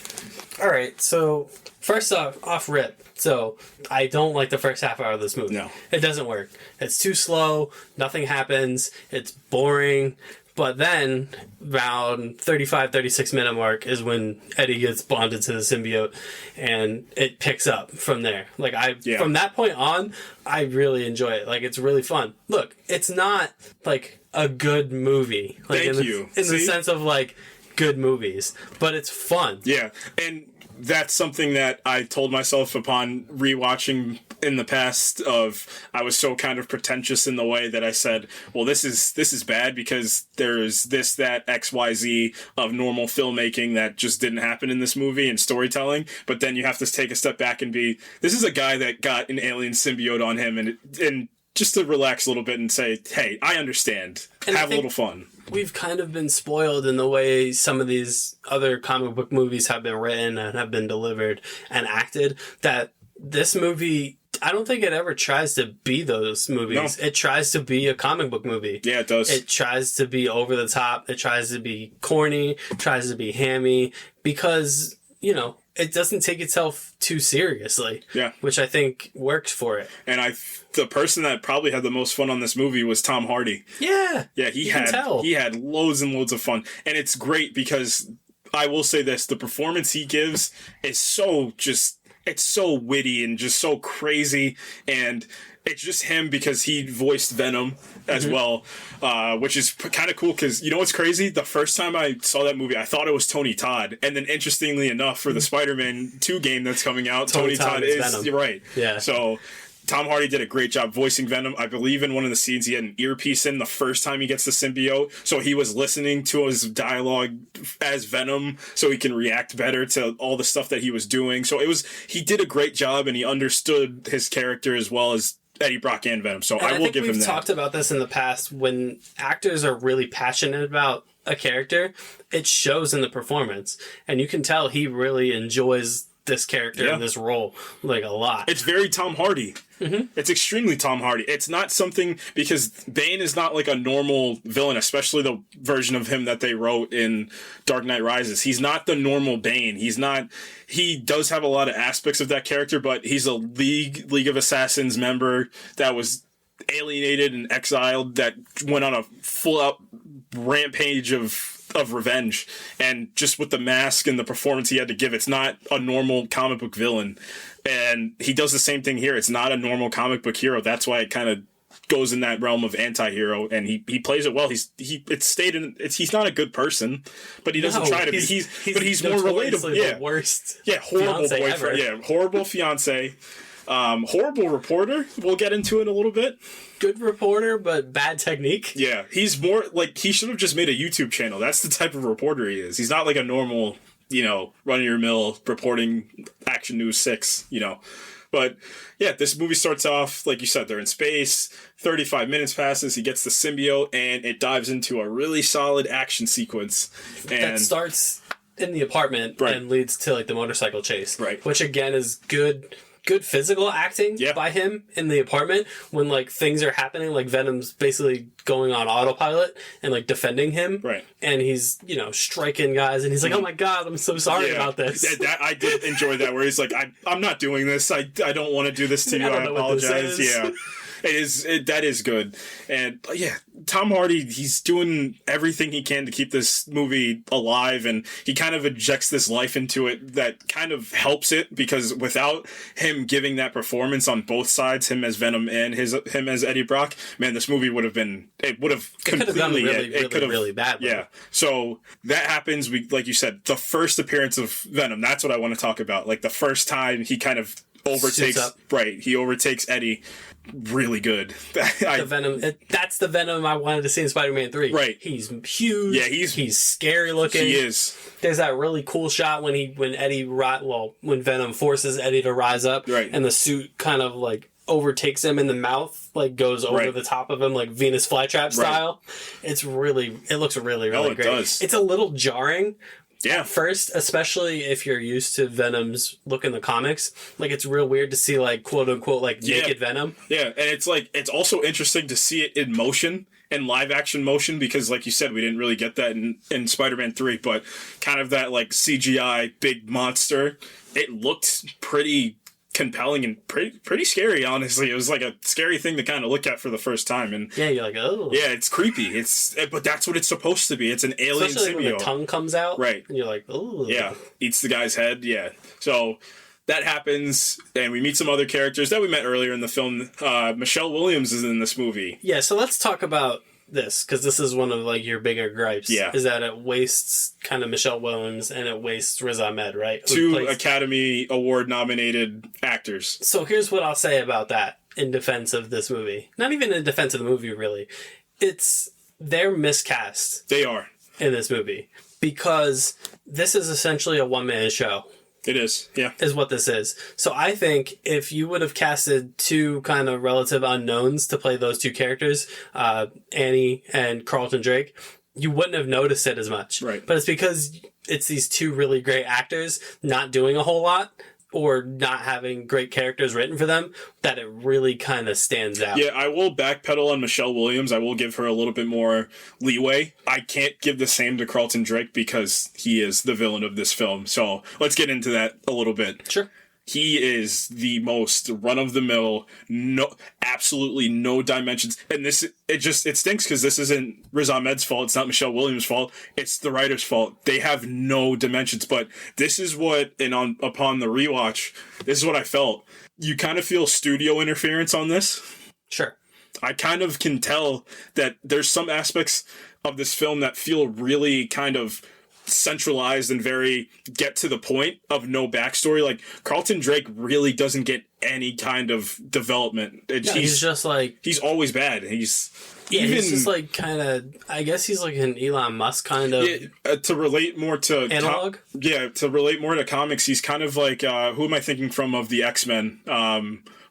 All right, so first off rip. So I don't like the first half hour of this movie. No. It doesn't work. It's too slow. Nothing happens. It's boring. But then, around 35-36 minute mark is when Eddie gets bonded to the symbiote, and it picks up from there. From that point on, I really enjoy it. Like, it's really fun. Look, it's not like a good movie. Like, in the sense of like good movies, but it's fun. Yeah, and that's something that I told myself upon rewatching in the past. I was so kind of pretentious in the way that I said, well, this is bad because there's this, that, XYZ of normal filmmaking that just didn't happen in this movie and storytelling. But then you have to take a step back and this is a guy that got an alien symbiote on him, and just to relax a little bit and say, hey, I understand. Have a little fun. We've kind of been spoiled in the way some of these other comic book movies have been written and have been delivered and acted, that this movie, I don't think it ever tries to be those movies. No. It tries to be a comic book movie. Yeah, it does. It tries to be over the top. It tries to be corny, tries to be hammy, because, it doesn't take itself too seriously. Yeah. Which I think works for it. And the person that probably had the most fun on this movie was Tom Hardy. Yeah. Yeah, he had loads and loads of fun. And it's great because I will say this, the performance he gives is it's so witty and just so crazy, and it's just him because he voiced Venom as well, which is kind of cool because, what's crazy? The first time I saw that movie, I thought it was Tony Todd. And then interestingly enough, for the Spider-Man 2 game that's coming out, Tony Todd is Venom. You're right. Yeah. So Tom Hardy did a great job voicing Venom. I believe in one of the scenes he had an earpiece in the first time he gets the symbiote, so he was listening to his dialogue as Venom so he can react better to all the stuff that he was doing. So he did a great job, and he understood his character as well as Eddie Brock and Venom. So I will give him that. We've talked about this in the past. When actors are really passionate about a character, it shows in the performance, and you can tell he really enjoys this character and this role like a lot. It's very Tom Hardy. Mm-hmm. It's extremely Tom Hardy. It's not something, because Bane is not like a normal villain, especially the version of him that they wrote in Dark Knight Rises. He's not the normal Bane. He does have a lot of aspects of that character, but he's a League of Assassins member that was alienated and exiled, that went on a full-out rampage of revenge, and just with the mask and the performance he had to give, it's not a normal comic book villain. And he does the same thing here. It's not a normal comic book hero. That's why it kind of goes in that realm of anti-hero, and he plays it well. He's not a good person, but he doesn't try to be. He's more relatable. The worst. Yeah, horrible boyfriend. Ever. Yeah, horrible fiance. Horrible reporter. We'll get into it a little bit. Good reporter, but bad technique. Yeah, he's more like, he should have just made a YouTube channel. That's the type of reporter he is. He's not like a normal, run-of-your-mill reporting Action News 6, But yeah, this movie starts off, like you said, they're in space. 35 minutes passes, he gets the symbiote, and it dives into a really solid action sequence. And that starts in the apartment and leads to like the motorcycle chase. Right. Which again is good physical acting by him in the apartment when like things are happening, like Venom's basically going on autopilot and like defending him. Right. And he's, striking guys and he's like, oh my God, I'm so sorry about this. I did enjoy that, where he's like, I'm not doing this. I don't want to do this to you. I apologize. Yeah. That is good. And yeah, Tom Hardy, he's doing everything he can to keep this movie alive, and he kind of injects this life into it that kind of helps it, because without him giving that performance on both sides, him as Venom and him as Eddie Brock, man, this movie would have gone really bad. Yeah. So that happens. Like you said, the first appearance of Venom, that's what I want to talk about. Like the first time he kind of he overtakes Eddie. Really good. The Venom. That's the Venom I wanted to see in Spider-Man 3. Right. He's huge. Yeah, he's scary looking. He is. There's that really cool shot when when Venom forces Eddie to rise up, and the suit kind of like overtakes him in the mouth, like goes over the top of him, like Venus flytrap style. It looks really great. Does. It's a little jarring. Yeah. First, especially if you're used to Venom's look in the comics, like it's real weird to see like quote unquote like naked Venom. Yeah, and it's also interesting to see it in motion, in live action motion, because like you said, we didn't really get that in Spider-Man 3, but kind of that like CGI big monster. It looked pretty compelling and pretty scary, honestly. It was like a scary thing to kind of look at for the first time, and you're like, oh yeah, it's creepy. But that's what it's supposed to be. It's an alien especially symbiote. When the tongue comes out, right? And you're like, oh yeah, eats the guy's head. Yeah, so that happens, and we meet some other characters that we met earlier in the film. Michelle Williams is in this movie. Yeah, so let's talk about this, because this is one of like your bigger gripes. Yeah, is that it wastes kind of Michelle Williams and it wastes Riz Ahmed, right? Two Academy Award nominated actors. So here's what I'll say about that in defense of this movie. Not even in defense of the movie, really. They're miscast. They are. In this movie. Because this is essentially a one-man show. It is, yeah. Is what this is. So I think if you would have casted two kind of relative unknowns to play those two characters, Annie and Carlton Drake, you wouldn't have noticed it as much. Right. But it's because it's these two really great actors not doing a whole lot, or not having great characters written for them, that it really kind of stands out. Yeah, I will backpedal on Michelle Williams. I will give her a little bit more leeway. I can't give the same to Carlton Drake because he is the villain of this film. So let's get into that a little bit. Sure. He is the most run-of-the-mill, absolutely no dimensions. And it stinks because this isn't Riz Ahmed's fault. It's not Michelle Williams' fault. It's the writer's fault. They have no dimensions. But this is what, upon the rewatch, this is what I felt. You kind of feel studio interference on this. Sure. I kind of can tell that there's some aspects of this film that feel really kind of centralized and very get to the point of no backstory. Like Carlton Drake really doesn't get any kind of development. He's just like, he's always bad. He's just like kind of, I guess he's like an Elon Musk kind of to relate more to analog. To relate more to comics, he's kind of like who am I thinking from of the X-Men?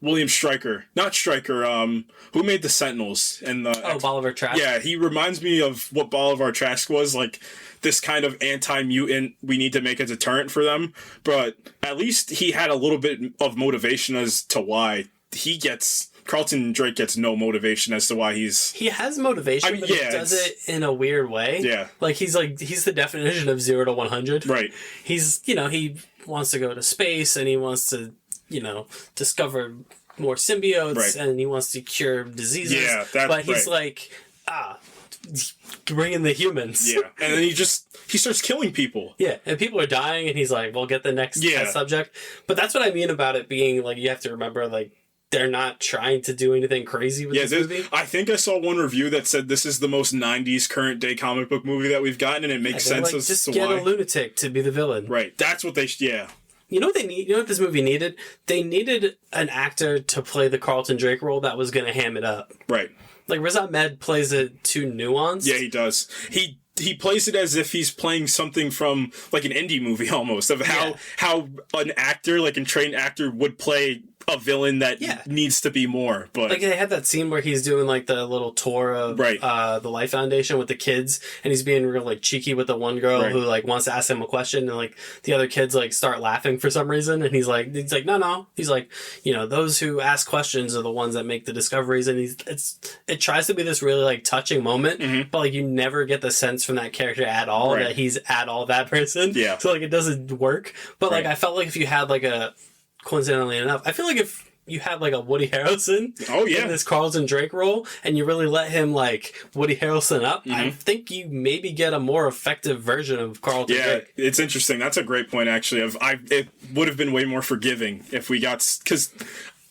William Stryker, not Stryker. Who made the Sentinels and the Bolivar Trask? Yeah, he reminds me of what Bolivar Trask was like. This kind of anti-mutant, we need to make a deterrent for them. But at least he had a little bit of motivation as to why Carlton Drake gets no motivation as to why he has motivation, but he does it in a weird way. Yeah. He's the definition of 0 to 100. Right. He's, he wants to go to space and he wants to, discover more symbiotes and he wants to cure diseases. Yeah, but he's like, bring in the humans. Yeah. And then he starts killing people. Yeah. And people are dying and he's like, well, get the next test subject. But that's what I mean about it being like, you have to remember, like, they're not trying to do anything crazy with this movie. I think I saw one review that said this is the most 90s current day comic book movie that we've gotten, and it makes sense as just to get why. a lunatic to be the villain. Right. That's what they... You know what they need? You know what this movie needed? They needed an actor to play the Carlton Drake role that was going to ham it up. Right. Like, Riz Ahmed plays it too nuanced. Yeah, he does. He plays it as if he's playing something from, like, an indie movie almost, of how an actor, like a trained actor, would play a villain that needs to be more. But like, they had that scene where he's doing, like, the little tour of the Life Foundation with the kids, and he's being real, like, cheeky with the one girl who, like, wants to ask him a question, and, like, the other kids, like, start laughing for some reason, and he's like, no. He's like, you know, those who ask questions are the ones that make the discoveries, and it tries to be this really, like, touching moment, but, like, you never get the sense from that character at all that he's at all that person. Yeah. So, like, it doesn't work. But, like, I felt like if you had, like, coincidentally enough, I feel like if you had, like, a Woody Harrelson in this Carlton Drake role, and you really let him, like, Woody Harrelson up, I think you maybe get a more effective version of Carlton Drake. Yeah, it's interesting. That's a great point, actually. It would have been way more forgiving if we got... Because,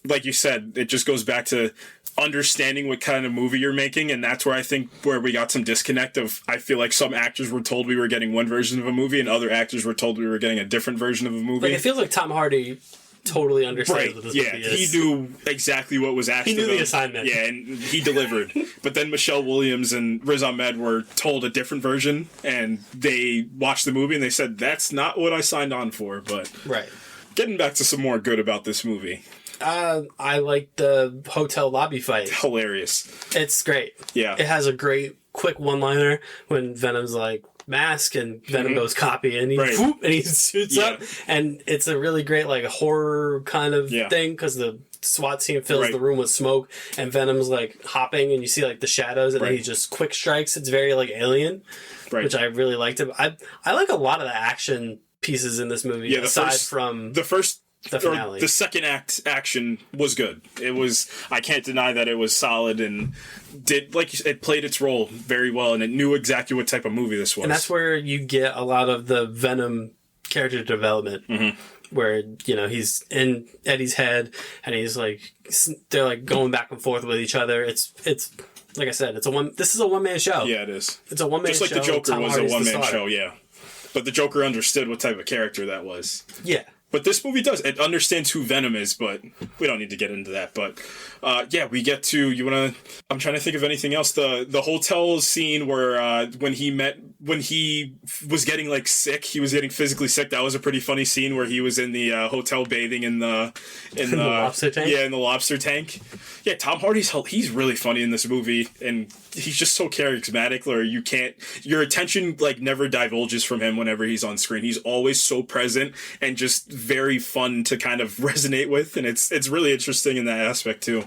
like you said, it just goes back to understanding what kind of movie you're making, and that's where I think where we got some disconnect of... I feel like some actors were told we were getting one version of a movie, and other actors were told we were getting a different version of a movie. Like, it feels like Tom Hardy totally understands what this movie is. He knew exactly what was asked of him. He knew the assignment. Yeah, and he delivered. But then Michelle Williams and Riz Ahmed were told a different version, and they watched the movie and they said, that's not what I signed on for. But getting back to some more good about this movie. I like the hotel lobby fight. Hilarious. It's great. Yeah. It has a great quick one-liner when Venom's like, mask, and Venom goes copy, and he whoop, and he suits up, and it's a really great, like, horror kind of thing, because the SWAT team fills the room with smoke, and Venom's, like, hopping, and you see, like, the shadows, and then he just quick strikes. It's very, like, Alien, which I really liked. I like a lot of the action pieces in this movie, aside from the finale. The second act action was good. It was... I can't deny that it was solid and did, like you said, it played its role very well, and it knew exactly what type of movie this was. And that's where you get a lot of the Venom character development, where, you know, he's in Eddie's head, and he's like... They're, like, going back and forth with each other. It's like I said, this is a one-man show. Yeah, it is. It's a one-man show. Just like the Joker was a one-man show, But the Joker understood what type of character that was. Yeah. But this movie does. It understands who Venom is, but we don't need to get into that. But, we get to... I'm trying to think of anything else. The hotel scene where when he was getting, like, sick, he was getting physically sick. That was a pretty funny scene where he was in the hotel bathing in the lobster tank? Yeah, in the lobster tank. Yeah, Tom Hardy's... He's really funny in this movie, and he's just so charismatic, where your attention, like, never divulges from him whenever he's on screen. He's always so present and just very fun to kind of resonate with, and it's really interesting in that aspect too.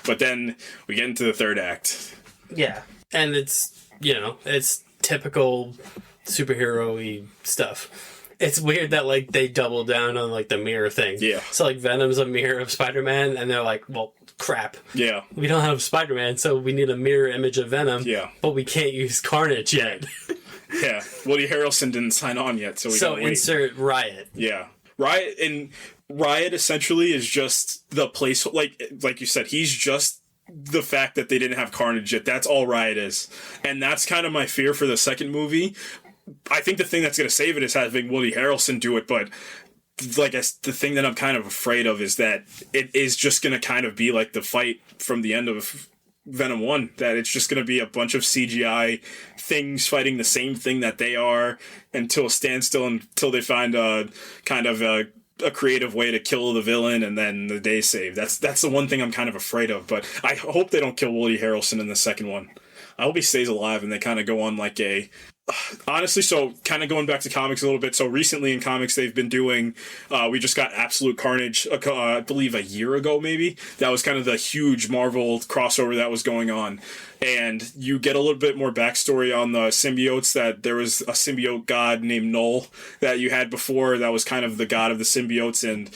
But then we get into the third act. Yeah. And it's, you know, it's typical superhero-y stuff. It's weird that, like, they double down on, like, the mirror thing. Yeah. So, like, Venom's a mirror of Spider-Man, and they're like, well, crap. Yeah. We don't have Spider-Man, so we need a mirror image of Venom. Yeah. But we can't use Carnage yet. Yeah. Woody Harrelson didn't sign on yet, so we gotta wait. Insert Riot. Yeah. Riot essentially is just the place, like you said, he's just the fact that they didn't have Carnage yet. That's all Riot is. And that's kind of my fear for the second movie. I think the thing that's going to save it is having Woody Harrelson do it, but the thing that I'm kind of afraid of is that it is just going to kind of be like the fight from the end of Venom 1, that it's just going to be a bunch of CGI things fighting the same thing that they are until a standstill, until they find a kind of a creative way to kill the villain, and then the day's saved. That's the one thing I'm kind of afraid of, but I hope they don't kill Woody Harrelson in the second one. I hope he stays alive and they kind of go on like a... Honestly, so kind of going back to comics a little bit. So recently in comics, they've been doing, we just got Absolute Carnage, I believe a year ago, maybe. That was kind of the huge Marvel crossover that was going on. And you get a little bit more backstory on the symbiotes, that there was a symbiote god named Null that you had before that was kind of the god of the symbiotes, and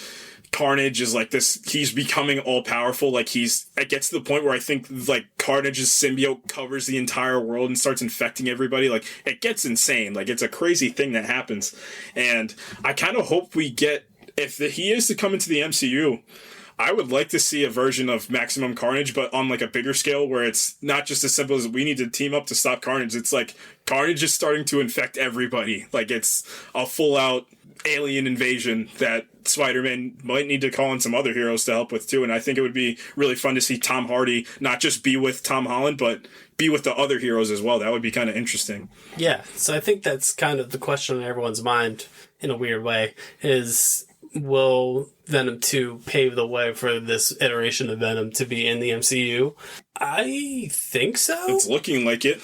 Carnage is like this, he's becoming all powerful. Like it gets to the point where I think like Carnage's symbiote covers the entire world and starts infecting everybody. Like it gets insane. Like it's a crazy thing that happens. And I kind of hope we get, if he is to come into the MCU, I would like to see a version of Maximum Carnage, but on like a bigger scale, where it's not just as simple as we need to team up to stop Carnage. It's like Carnage is starting to infect everybody. Like it's a full out alien invasion that Spider-Man might need to call in some other heroes to help with too. And I think it would be really fun to see Tom Hardy not just be with Tom Holland, but be with the other heroes as well. That would be kind of interesting. Yeah, so I think that's kind of the question in everyone's mind in a weird way is, will Venom 2 pave the way for this iteration of Venom to be in the MCU? I think so. It's looking like it.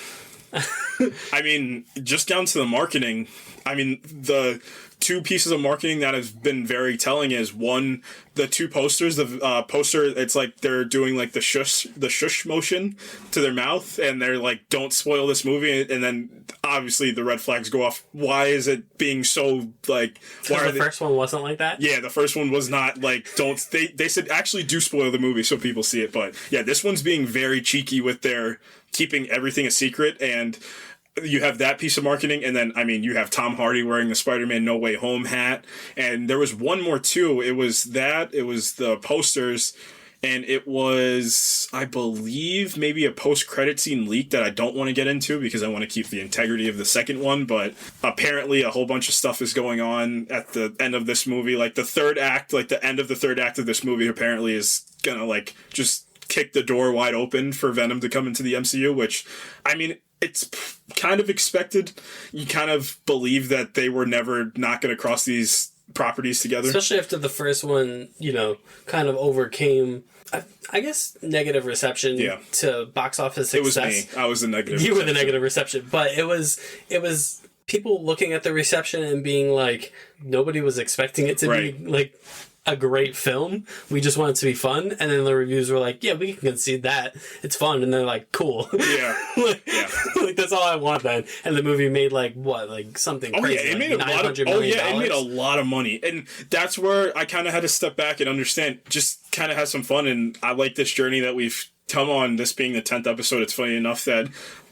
I mean, just down to the marketing. I mean, the two pieces of marketing that has been very telling is, one, the two posters. The poster, it's like they're doing like the shush motion to their mouth, and they're like, "Don't spoil this movie." And then obviously the red flags go off. Why is it being so like? Why the first one wasn't like that. Yeah, the first one was not like. Don't they said actually do spoil the movie so people see it, but yeah, this one's being very cheeky with their keeping everything a secret. And you have that piece of marketing, and then, I mean, you have Tom Hardy wearing the Spider-Man No Way Home hat, and there was one more too. It was the posters, and it was, I believe, maybe a post-credit scene leak that I don't want to get into because I want to keep the integrity of the second one, but apparently a whole bunch of stuff is going on at the end of this movie. Like the third act, like the end of the third act of this movie apparently is gonna like just kick the door wide open for Venom to come into the MCU, which, I mean, it's kind of expected. You kind of believe that they were never not going to cross these properties together. Especially after the first one, you know, kind of overcame, I guess, negative reception to box office success. It was me. I was the negative You were the negative reception. But it was people looking at the reception and being like, nobody was expecting it to be, like, a great film. We just want it to be fun. And then the reviews were like, yeah, we can concede that. It's fun. And they're like, cool. Yeah. Like, that's all I want then. And the movie made like, what? Like something crazy. Yeah, it like made a lot of it made a lot of money. And that's where I kind of had to step back and understand, just kind of have some fun. And I like this journey that we've come on, this being the 10th episode. It's funny enough that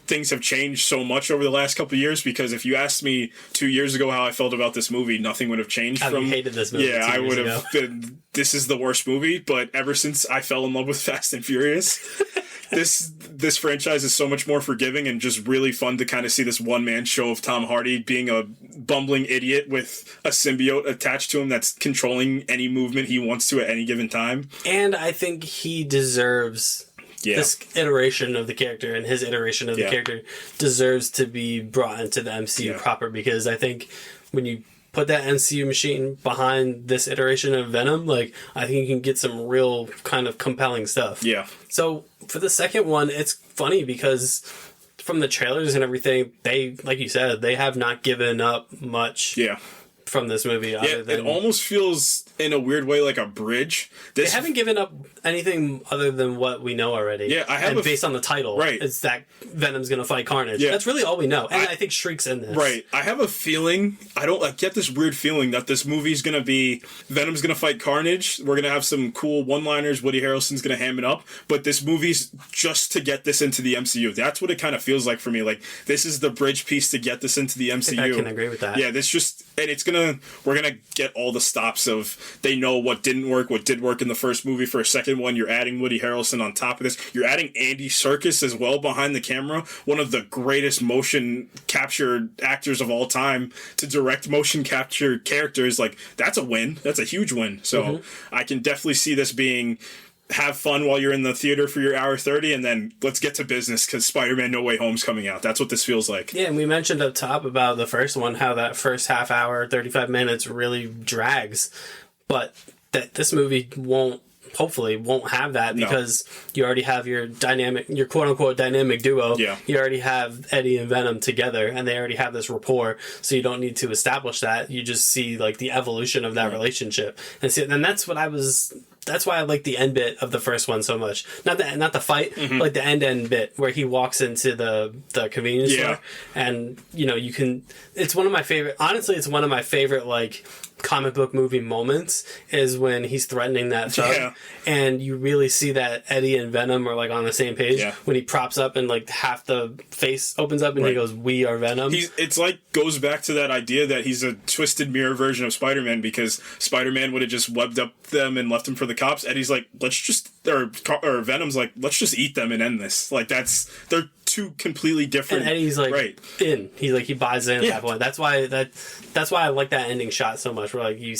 things have changed so much over the last couple of years, because if you asked me 2 years ago how I felt about this movie, nothing would have changed. I hated this movie. Yeah, I would have been, this is the worst movie. But ever since I fell in love with Fast and Furious, this franchise is so much more forgiving, and just really fun to kind of see this one-man show of Tom Hardy being a bumbling idiot with a symbiote attached to him that's controlling any movement he wants to at any given time. And I think he deserves... this iteration of the character, and his iteration of the character deserves to be brought into the MCU proper, because I think when you put that MCU machine behind this iteration of Venom, like, I think you can get some real kind of compelling stuff. Yeah. So for the second one, it's funny because from the trailers and everything, they, like you said, they have not given up much. Yeah. From this movie, other than, it almost feels in a weird way like a bridge. They haven't given up anything other than what we know already. Yeah, I have based on the title, it's that Venom's going to fight Carnage. Yeah. That's really all we know, and I think Shriek's in this. Right. I have a feeling. I get this weird feeling that this movie's going to be Venom's going to fight Carnage. We're going to have some cool one-liners. Woody Harrelson's going to ham it up, but this movie's just to get this into the MCU. That's what it kind of feels like for me. Like, this is the bridge piece to get this into the MCU. I can agree with that. Yeah, we're gonna get all the stops of, they know what didn't work, what did work in the first movie. For a second one, you're adding Woody Harrelson on top of this. You're adding Andy Serkis as well behind the camera, one of the greatest motion capture actors of all time, to direct motion capture characters. Like, that's a win. That's a huge win. So I can definitely see this being, have fun while you're in the theater for your hour 30, and then let's get to business, because Spider-Man No Way Home's coming out. That's what this feels like. Yeah, and we mentioned up top about the first one, how that first half hour, 35 minutes really drags. But this movie hopefully won't have that, because you already have your quote-unquote dynamic duo. Yeah. You already have Eddie and Venom together, and they already have this rapport, so you don't need to establish that. You just see, like, the evolution of that relationship. And that's why I like the end bit of the first one so much. Not the fight, but like the end bit where he walks into the convenience store, and it's one of my favorite. Honestly, it's one of my favorite, like, comic book movie moments is when he's threatening that thug, and you really see that Eddie and Venom are, like, on the same page when he props up and, like, half the face opens up and he goes, "We are Venom." It's like, goes back to that idea that he's a twisted mirror version of Spider-Man, because Spider-Man would have just webbed up them and left him for the cops. Eddie's like, or Venom's like, let's just eat them and end this. Like, they're two completely different. And Eddie's like, right. He buys in at that point. That's why I like that ending shot so much, where like you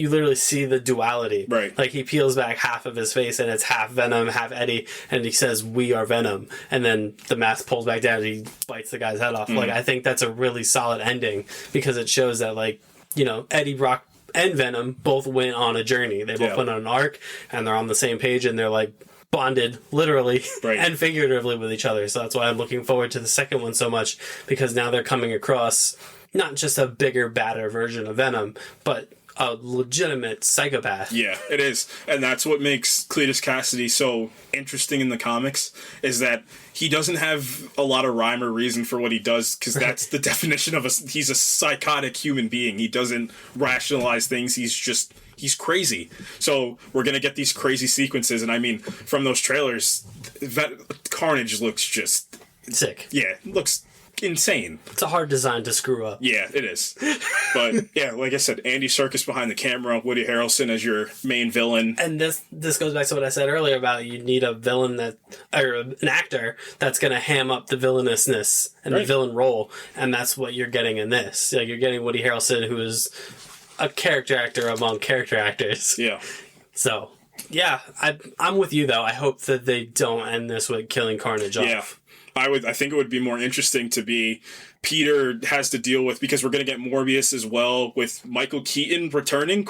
literally see the duality. Right. Like he peels back half of his face and it's half Venom, half Eddie, and he says, "We are Venom," and then the mask pulls back down and he bites the guy's head off. Like, I think that's a really solid ending because it shows that, like, you know, Eddie Brock and Venom both went on a journey. They both went on an arc, and they're on the same page, and they're like bonded literally and figuratively with each other. So that's why I'm looking forward to the second one so much, because now they're coming across not just a bigger, badder version of Venom, but a legitimate psychopath. Yeah, it is. And that's what makes Cletus Cassidy so interesting in the comics, is that he doesn't have a lot of rhyme or reason for what he does, because that's the definition of he's a psychotic human being. He doesn't rationalize things. He's crazy. So we're going to get these crazy sequences. And I mean, from those trailers, Carnage looks just sick. Yeah, looks insane. It's a hard design to screw up. Yeah, it is. But yeah, like I said, Andy Serkis behind the camera, Woody Harrelson as your main villain. And this goes back to what I said earlier about you need a villain or an actor that's going to ham up the villainousness and the villain role, and that's what you're getting in this. Like, you're getting Woody Harrelson, who is a character actor among character actors. Yeah. So, yeah, I'm with you though. I hope that they don't end this with killing Carnage off. Yeah. I think it would be more interesting to be Peter has to deal with, because we're going to get Morbius as well, with Michael Keaton returning,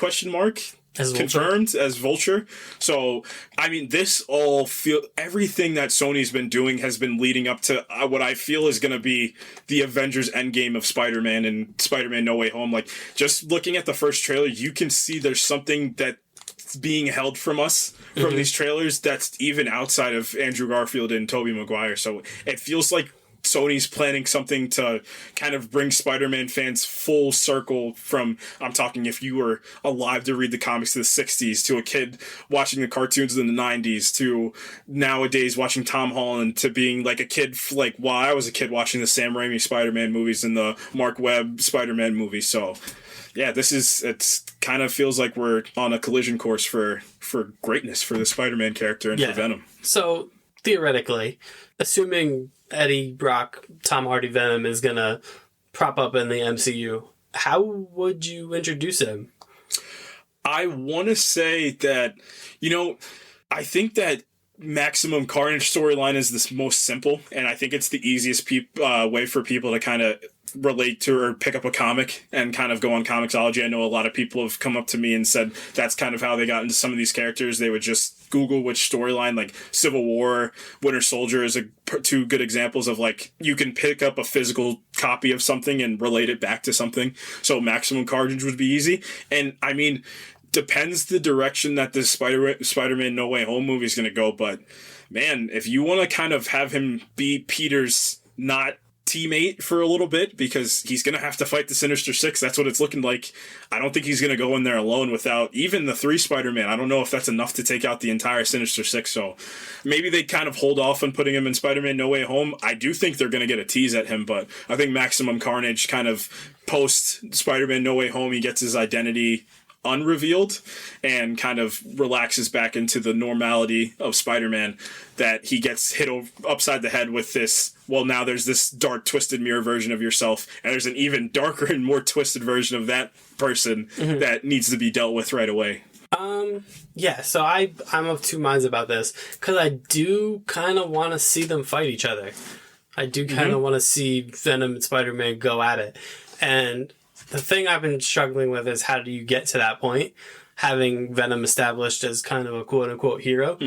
as confirmed as Vulture. So, I mean, everything that Sony's been doing has been leading up to what I feel is going to be the Avengers Endgame of Spider-Man and Spider-Man No Way Home. Like, just looking at the first trailer, you can see there's something that's being held from us from these trailers that's even outside of Andrew Garfield and Tobey Maguire. So it feels like Sony's planning something to kind of bring Spider-Man fans full circle from, I'm talking if you were alive to read the comics of the 60s, to a kid watching the cartoons in the 90s, to nowadays watching Tom Holland, to being like a kid, like while I was a kid watching the Sam Raimi Spider-Man movies and the Mark Webb Spider-Man movies. So yeah, it's kind of feels like we're on a collision course for greatness for the Spider-Man character and for Venom. So theoretically, assuming Eddie Brock, Tom Hardy Venom is going to prop up in the MCU, how would you introduce him? I want to say that, I think that Maximum Carnage storyline is the most simple, and I think it's the easiest way for people to kind of relate to or pick up a comic and kind of go on Comixology. I know a lot of people have come up to me and said that's kind of how they got into some of these characters. They would just Google which storyline, like Civil War, Winter Soldier is two good examples of, like, you can pick up a physical copy of something and relate it back to something. So Maximum Carnage would be easy. And I mean, depends the direction that this Spider-Man No Way Home movie is going to go. But man, if you want to kind of have him be Peter's not teammate for a little bit, because he's going to have to fight the Sinister Six. That's what it's looking like. I don't think he's going to go in there alone without even the 3 Spider-Man. I don't know if that's enough to take out the entire Sinister Six. So maybe they kind of hold off on putting him in Spider-Man No Way Home. I do think they're going to get a tease at him, but I think Maximum Carnage kind of post Spider-Man No Way Home, he gets his identity unrevealed and kind of relaxes back into the normality of Spider-Man, that he gets hit upside the head with this, well, now there's this dark twisted mirror version of yourself, and there's an even darker and more twisted version of that person that needs to be dealt with right away. Yeah, so I'm of two minds about this, because I do kind of want to see them fight each other. I do kind of want to see Venom and Spider-Man go at it. And the thing I've been struggling with is, how do you get to that point, having Venom established as kind of a quote-unquote hero?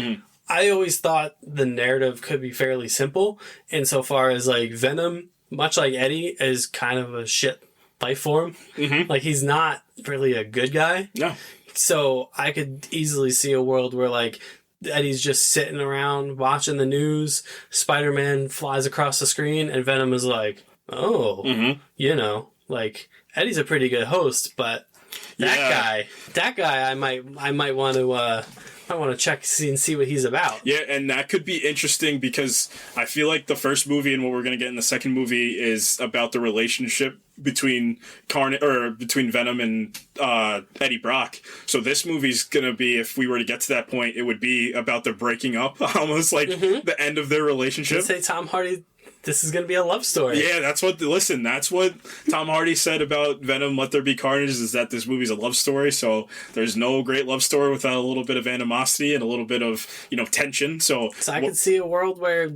I always thought the narrative could be fairly simple, insofar as, like, Venom, much like Eddie, is kind of a shit life form. Like, he's not really a good guy. No. So I could easily see a world where, like, Eddie's just sitting around watching the news, Spider-Man flies across the screen, and Venom is like, oh, like, Eddie's a pretty good host, but that guy, I might want to check and see what he's about. Yeah, and that could be interesting, because I feel like the first movie and what we're going to get in the second movie is about the relationship between between Venom and Eddie Brock. So this movie's gonna be, if we were to get to that point, it would be about the breaking up, almost like the end of their relationship. Let's say Tom Hardy. This is going to be a love story. Yeah, that's what Tom Hardy said about Venom, Let There Be Carnage, is that this movie's a love story. So there's no great love story without a little bit of animosity and a little bit of, tension. So I could see a world where,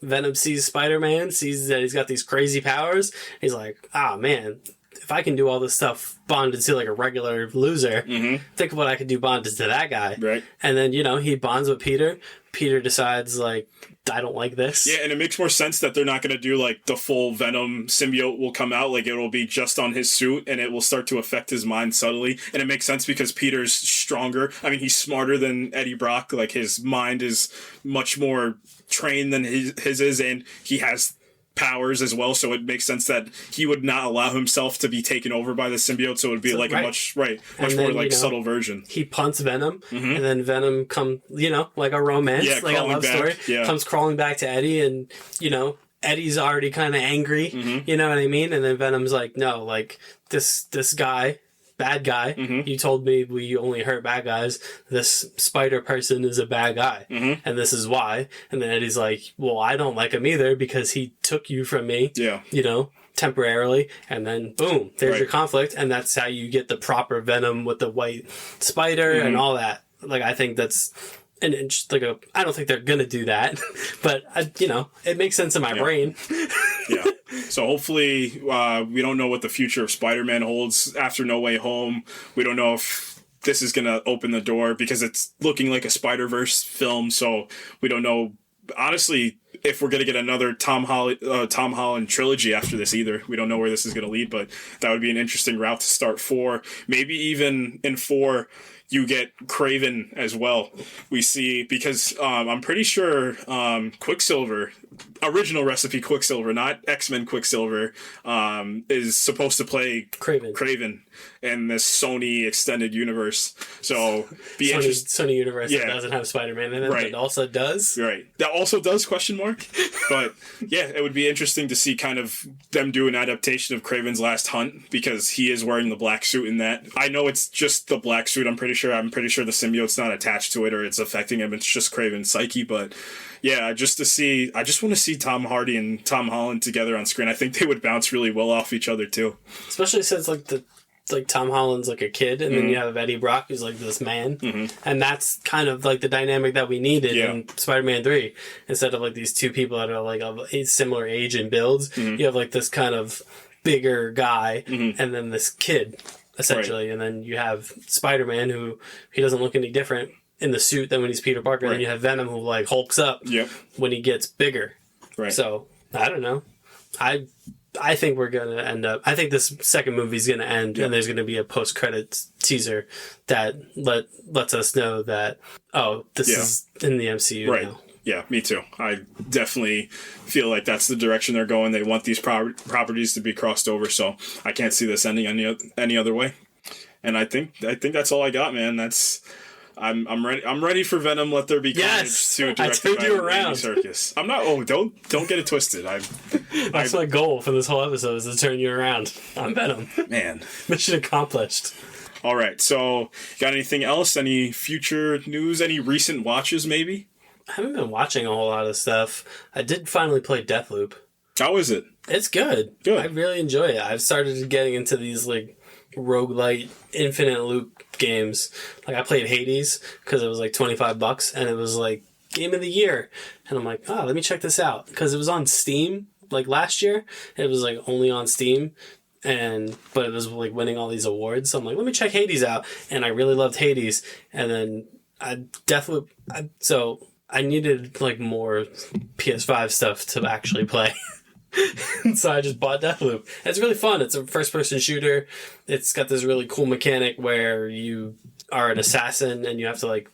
Venom sees Spider-Man, sees that he's got these crazy powers. He's like, man, if I can do all this stuff bonded to like a regular loser, think of what I could do bonded to that guy. Right. And then, he bonds with Peter. Peter decides, like, I don't like this. Yeah, and it makes more sense that they're not going to do, like, the full Venom symbiote will come out. Like, it'll be just on his suit, and it will start to affect his mind subtly. And it makes sense because Peter's stronger. I mean, he's smarter than Eddie Brock. Like, his mind is much more trained than his is, and he has powers as well, so it makes sense that he would not allow himself to be taken over by the symbiote, so it would be a much more like subtle version. He punts Venom, and then Venom come, like a romance, like a love story, comes crawling back to Eddie, and Eddie's already kind of angry, you know what I mean? And then Venom's like, no, like this guy, bad guy, you told me we only hurt bad guys. This spider person is a bad guy, and this is why. And then Eddie's like, well, I don't like him either because he took you from me, temporarily. And then boom, there's your conflict, and that's how you get the proper Venom with the white spider and all that. Like, I think that's I don't think they're gonna do that, but it makes sense in my brain. Yeah. So hopefully, we don't know what the future of Spider-Man holds after No Way Home. We don't know if this is going to open the door because it's looking like a Spider-Verse film. So we don't know, honestly, if we're going to get another Tom Holland trilogy after this either. We don't know where this is going to lead, but that would be an interesting route to start 4. Maybe even in 4, you get Kraven as well. We see, because I'm pretty sure Quicksilver, original recipe Quicksilver, not X-Men Quicksilver, is supposed to play Kraven in this Sony extended universe. So be interesting. Sony universe that doesn't have Spider-Man in it, but also does. Right. That also does, question mark. But yeah, it would be interesting to see kind of them do an adaptation of Kraven's Last Hunt, because he is wearing the black suit in that. I know it's just the black suit. I'm pretty sure the symbiote's not attached to it or it's affecting him. It's just Kraven's psyche. But yeah, I just want to see Tom Hardy and Tom Holland together on screen. I think they would bounce really well off each other too. Especially since like Tom Holland's like a kid, and then you have Eddie Brock who's like this man, and that's kind of like the dynamic that we needed in Spider-Man 3. Instead of like these two people that are like of a similar age and builds, you have like this kind of bigger guy, and then this kid essentially, and then you have Spider-Man who he doesn't look any different in the suit than when he's Peter Parker, and you have Venom who like hulks up when he gets bigger. Right. So I don't know. I think we're going to end up... I think this second movie's going to end, and there's going to be a post-credits teaser that lets us know that, this is in the MCU now. Yeah, me too. I definitely feel like that's the direction they're going. They want these properties to be crossed over, so I can't see this ending any other way. And I think that's all I got, man. I'm ready. I'm ready for Venom. Let There Be Carnage to direct by Andy Serkis. I'm not. Oh, don't get it twisted. That's my goal for this whole episode, is to turn you around on Venom. Man, mission accomplished. All right. So, got anything else? Any future news? Any recent watches? Maybe. I haven't been watching a whole lot of stuff. I did finally play Deathloop. How is it? It's good. Good. I really enjoy it. I've started getting into these like roguelite infinite loop games. Like I played Hades because it was like $25 and it was like game of the year, and I'm like, let me check this out, because it was on Steam like last year. It was like only on Steam, but it was like winning all these awards, so I'm like, let me check Hades out, and I really loved Hades. And then Deathloop, so I needed like more PS5 stuff to actually play. So I just bought Deathloop. It's really fun. It's a first-person shooter. It's got this really cool mechanic where you are an assassin and you have to like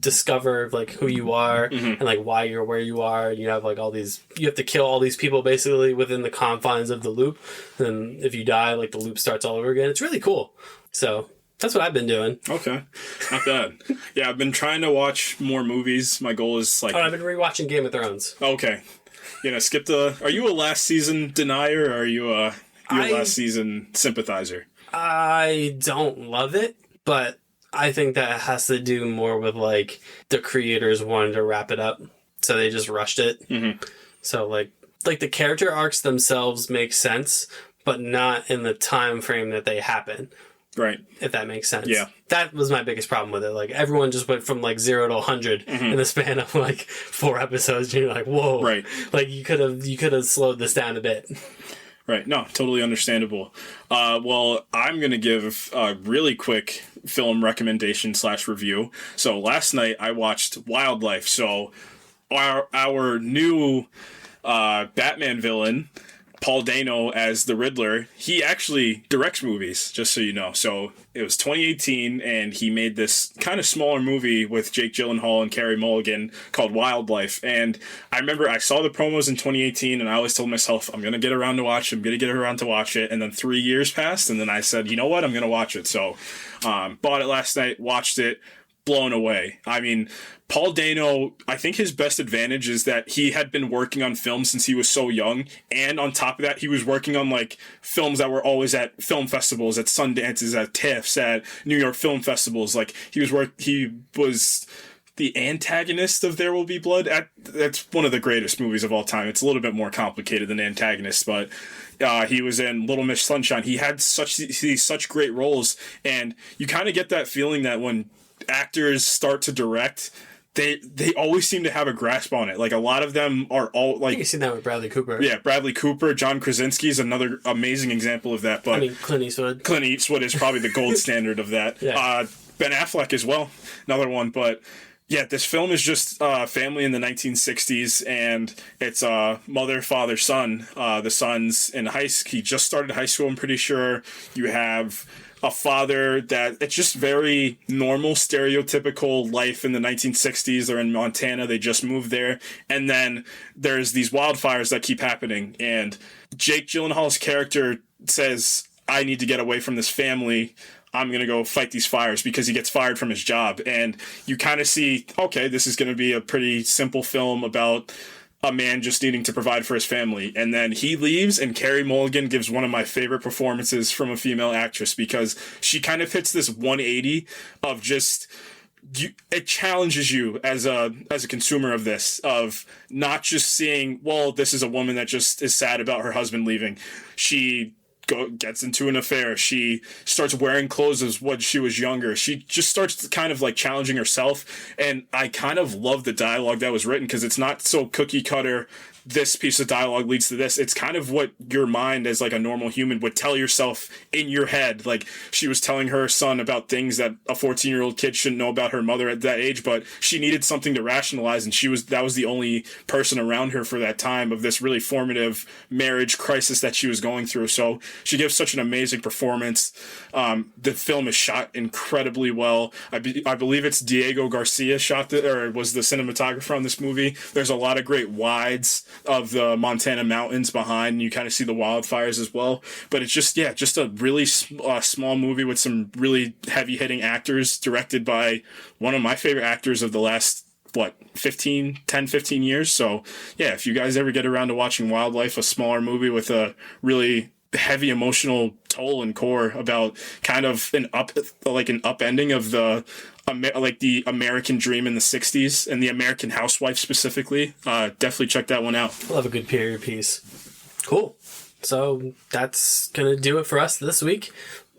discover like who you are and like why you're where you are. And you have like you have to kill all these people basically within the confines of the loop. And if you die, like the loop starts all over again. It's really cool. So that's what I've been doing. Okay. Not bad. Yeah, I've been trying to watch more movies. My goal is like... I've been rewatching Game of Thrones. Okay. Skip are you a last season denier, or are you your last season sympathizer? I don't love it, but I think that has to do more with like the creators wanted to wrap it up, so they just rushed it. Mm-hmm. So like the character arcs themselves make sense, but not in the time frame that they happen. Right. If that makes sense. Yeah. That was my biggest problem with it. Like, everyone just went from, like, 0 to 100 in the span of, like, 4 episodes. And you're like, whoa. Right. Like, you could have slowed this down a bit. Right. No, totally understandable. Well, I'm going to give a really quick film recommendation / review. So, last night I watched Wildlife. So, our new Batman villain, Paul Dano as the Riddler, he actually directs movies, just so you know. So it was 2018, and he made this kind of smaller movie with Jake Gyllenhaal and Carey Mulligan called Wildlife. And I remember I saw the promos in 2018, and I always told myself, I'm going to get around to watch it. And then 3 years passed, and then I said, you know what, I'm going to watch it. So bought it last night, watched it, blown away. I mean, Paul Dano, I think his best advantage is that he had been working on films since he was so young, and on top of that, he was working on like films that were always at film festivals, at Sundances, at TIFFs, at New York Film Festivals. Like he was the antagonist of There Will Be Blood. That's one of the greatest movies of all time. It's a little bit more complicated than Antagonist, but he was in Little Miss Sunshine. He had such great roles, and you kind of get that feeling that when actors start to direct, they always seem to have a grasp on it. Like, a lot of them are all like... I think you've seen that with Bradley Cooper. Yeah, Bradley Cooper. John Krasinski is another amazing example of that. But I mean, Clint Eastwood. Clint Eastwood is probably the gold standard of that. Yeah. Ben Affleck as well, another one. But yeah, this film is just family in the 1960s, and it's mother, father, son. The son's in he just started high school, I'm pretty sure. You have a father that it's just very normal, stereotypical life in the 1960s. They're in Montana. They just moved there. And then there's these wildfires that keep happening. And Jake Gyllenhaal's character says, I need to get away from this family. I'm going to go fight these fires, because he gets fired from his job. And you kind of see, okay, this is going to be a pretty simple film about a man just needing to provide for his family. And then he leaves, and Carey Mulligan gives one of my favorite performances from a female actress, because she kind of hits this 180 of just... it challenges you as a consumer of this, of not just seeing, well, this is a woman that just is sad about her husband leaving. She gets into an affair. She starts wearing clothes as when she was younger. She just starts kind of like challenging herself. And I kind of love the dialogue that was written, because it's not so cookie cutter. This piece of dialogue leads to this. It's kind of what your mind as like a normal human would tell yourself in your head. Like, she was telling her son about things that a 14-year-old kid shouldn't know about her mother at that age, but she needed something to rationalize, and that was the only person around her for that time of this really formative marriage crisis that she was going through. So she gives such an amazing performance. The film is shot incredibly well. I believe it's Diego Garcia was the cinematographer on this movie. There's a lot of great wides of the Montana mountains behind, and you kind of see the wildfires as well. But it's just a really small movie with some really heavy-hitting actors, directed by one of my favorite actors of the last 10, 15 years. So yeah, if you guys ever get around to watching Wildlife, a smaller movie with a really heavy emotional toll and core about kind of an upending of the American dream in the 60s and the American housewife specifically. Definitely check that one out. Love a good period piece. Cool. So that's going to do it for us this week.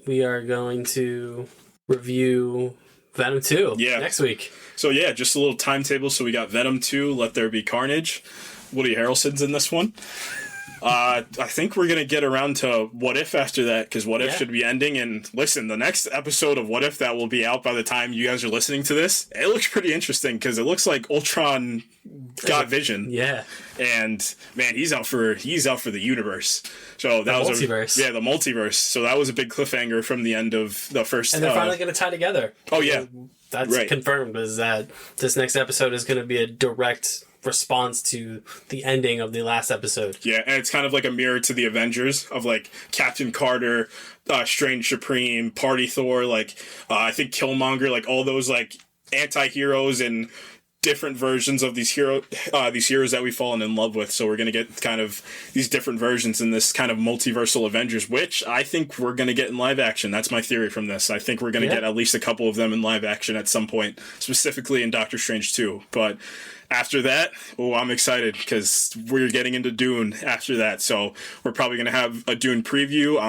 We are going to review Venom 2 next week. So yeah, just a little timetable. So we got Venom 2, Let There Be Carnage. Woody Harrelson's in this one. I think we're going to get around to What If after that, because What If should be ending. And listen, the next episode of What If that will be out by the time you guys are listening to this, it looks pretty interesting, because it looks like Ultron got Vision. Yeah. And man, he's out for the universe. So that was multiverse. The multiverse. So that was a big cliffhanger from the end of the first. And they're finally going to tie together. Oh yeah. That's confirmed, is that this next episode is going to be a direct response to the ending of the last episode. Yeah, and it's kind of like a mirror to the Avengers of like Captain Carter, Strange Supreme, Party Thor, I think Killmonger, like all those like anti-heroes and different versions of these heroes that we've fallen in love with. So we're going to get kind of these different versions in this kind of multiversal Avengers, which I think we're going to get in live action. That's my theory from this. I think we're going to get at least a couple of them in live action at some point, specifically in Doctor Strange 2. But after that, I'm excited because we're getting into Dune after that. So we're probably going to have a Dune preview.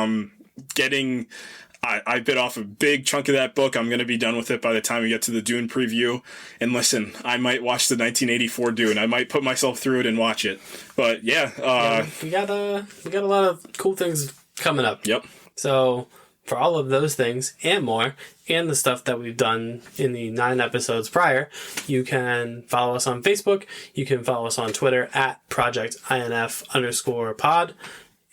I bit off a big chunk of that book. I'm going to be done with it by the time we get to the Dune preview. And listen, I might watch the 1984 Dune. I might put myself through it and watch it. But we got a lot of cool things coming up. Yep. So for all of those things and more, and the stuff that we've done in the 9 episodes prior, you can follow us on Facebook. You can follow us on Twitter at ProjectINF_pod.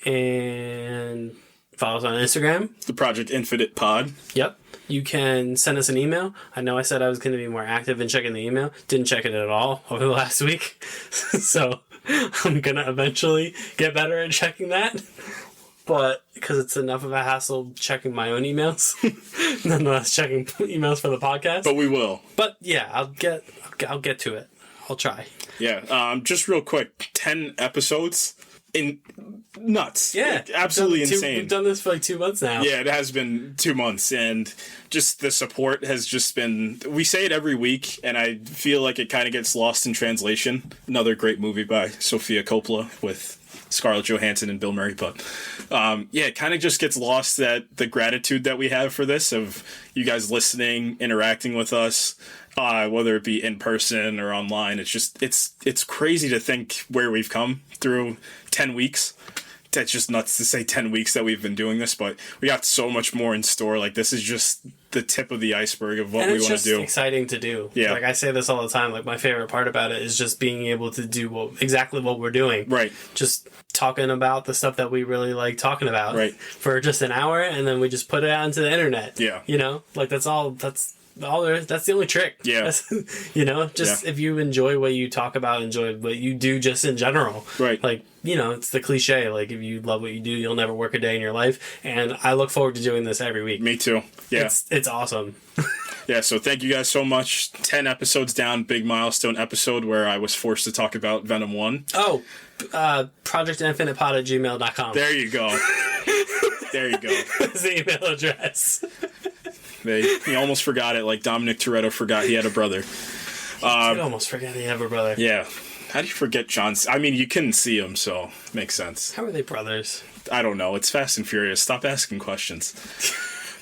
And follow us on Instagram. The Project Infinite Pod. Yep. You can send us an email. I know I said I was going to be more active in checking the email. Didn't check it at all over the last week. So I'm going to eventually get better at checking that. But because it's enough of a hassle checking my own emails, nonetheless checking emails for the podcast. But we will. But yeah, I'll get to it. I'll try. Yeah. Just real quick, 10 episodes. Nuts. Yeah. Like, absolutely insane. We've done this for like 2 months now. Yeah, it has been 2 months, and just the support has just been, we say it every week, and I feel like it kind of gets lost in translation. Another great movie by Sofia Coppola with Scarlett Johansson and Bill Murray, but it kind of just gets lost, that the gratitude that we have for this, of you guys listening, interacting with us, whether it be in person or online. It's just, it's crazy to think where we've come through 10 weeks. That's just nuts to say 10 weeks that we've been doing this, but we got so much more in store. Like, this is just the tip of the iceberg of what we want to do. And it's just exciting to do. Yeah. Like, I say this all the time. Like, my favorite part about it is just being able to do exactly what we're doing. Right. Just talking about the stuff that we really like talking about. Right. For just an hour, and then we just put it out into the internet. Yeah. You know? Like, that's the only trick. Yeah. If you enjoy what you talk about, enjoy what you do just in general. Right. Like, it's the cliche. Like, if you love what you do, you'll never work a day in your life. And I look forward to doing this every week. Me too. Yeah. It's awesome. Yeah, so thank you guys so much. 10 episodes down, big milestone episode where I was forced to talk about Venom 1. Oh, projectinfinitepod@gmail.com. There you go. There you go. That's the email address. He almost forgot it, like Dominic Toretto forgot he had a brother. I almost forgot he had a brother. Yeah. How do you forget John? I mean, you couldn't see him, so makes sense. How are they brothers? I don't know. It's Fast and Furious. Stop asking questions.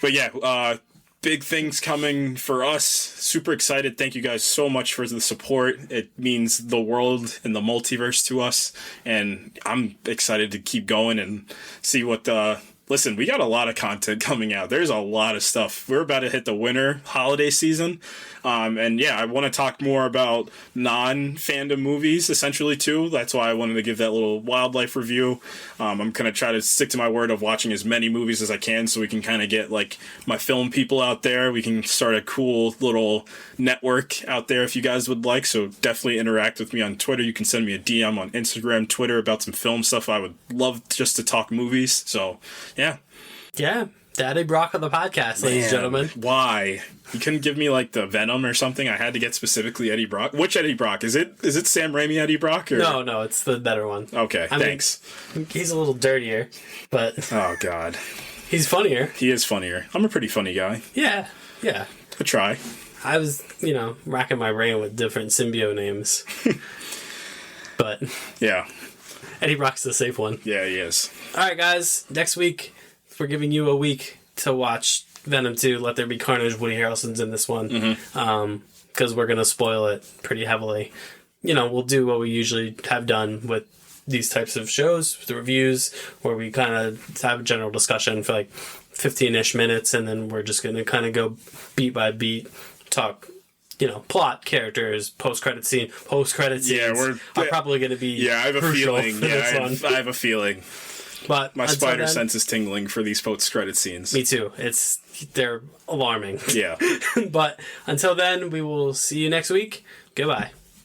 But yeah, big things coming for us. Super excited. Thank you guys so much for the support. It means the world and the multiverse to us. And I'm excited to keep going and see what listen, we got a lot of content coming out. There's a lot of stuff. We're about to hit the winter holiday season. I want to talk more about non-fandom movies, essentially, too. That's why I wanted to give that little wildlife review. I'm going to try to stick to my word of watching as many movies as I can so we can kind of get, like, my film people out there. We can start a cool little network out there if you guys would like. So definitely interact with me on Twitter. You can send me a DM on Instagram, Twitter about some film stuff. I would love just to talk movies. So, yeah. Yeah. Daddy Brock of the podcast, ladies and gentlemen. Why? You couldn't give me like the Venom or something? I had to get specifically Eddie Brock. Which Eddie Brock? Is it Sam Raimi Eddie Brock? Or? No, it's the better one. Okay, thanks. He's a little dirtier, but... Oh, God. He's funnier. He is funnier. I'm a pretty funny guy. Yeah. I try. I was, racking my brain with different symbiote names. But... Yeah. Eddie Brock's the safe one. Yeah, he is. All right, guys. Next week... We're giving you a week to watch Venom 2, Let There Be Carnage. Woody Harrelson's in this one. Because we're going to spoil it pretty heavily. We'll do what we usually have done with these types of shows, the reviews, where we kind of have a general discussion for like 15-ish minutes, and then we're just going to kind of go beat by beat, talk, plot, characters, post-credit scenes. Are probably going to be I have a feeling. I have a feeling. But my spider sense is tingling for these post-credit scenes. Me too. They're alarming. Yeah. But until then, we will see you next week. Goodbye.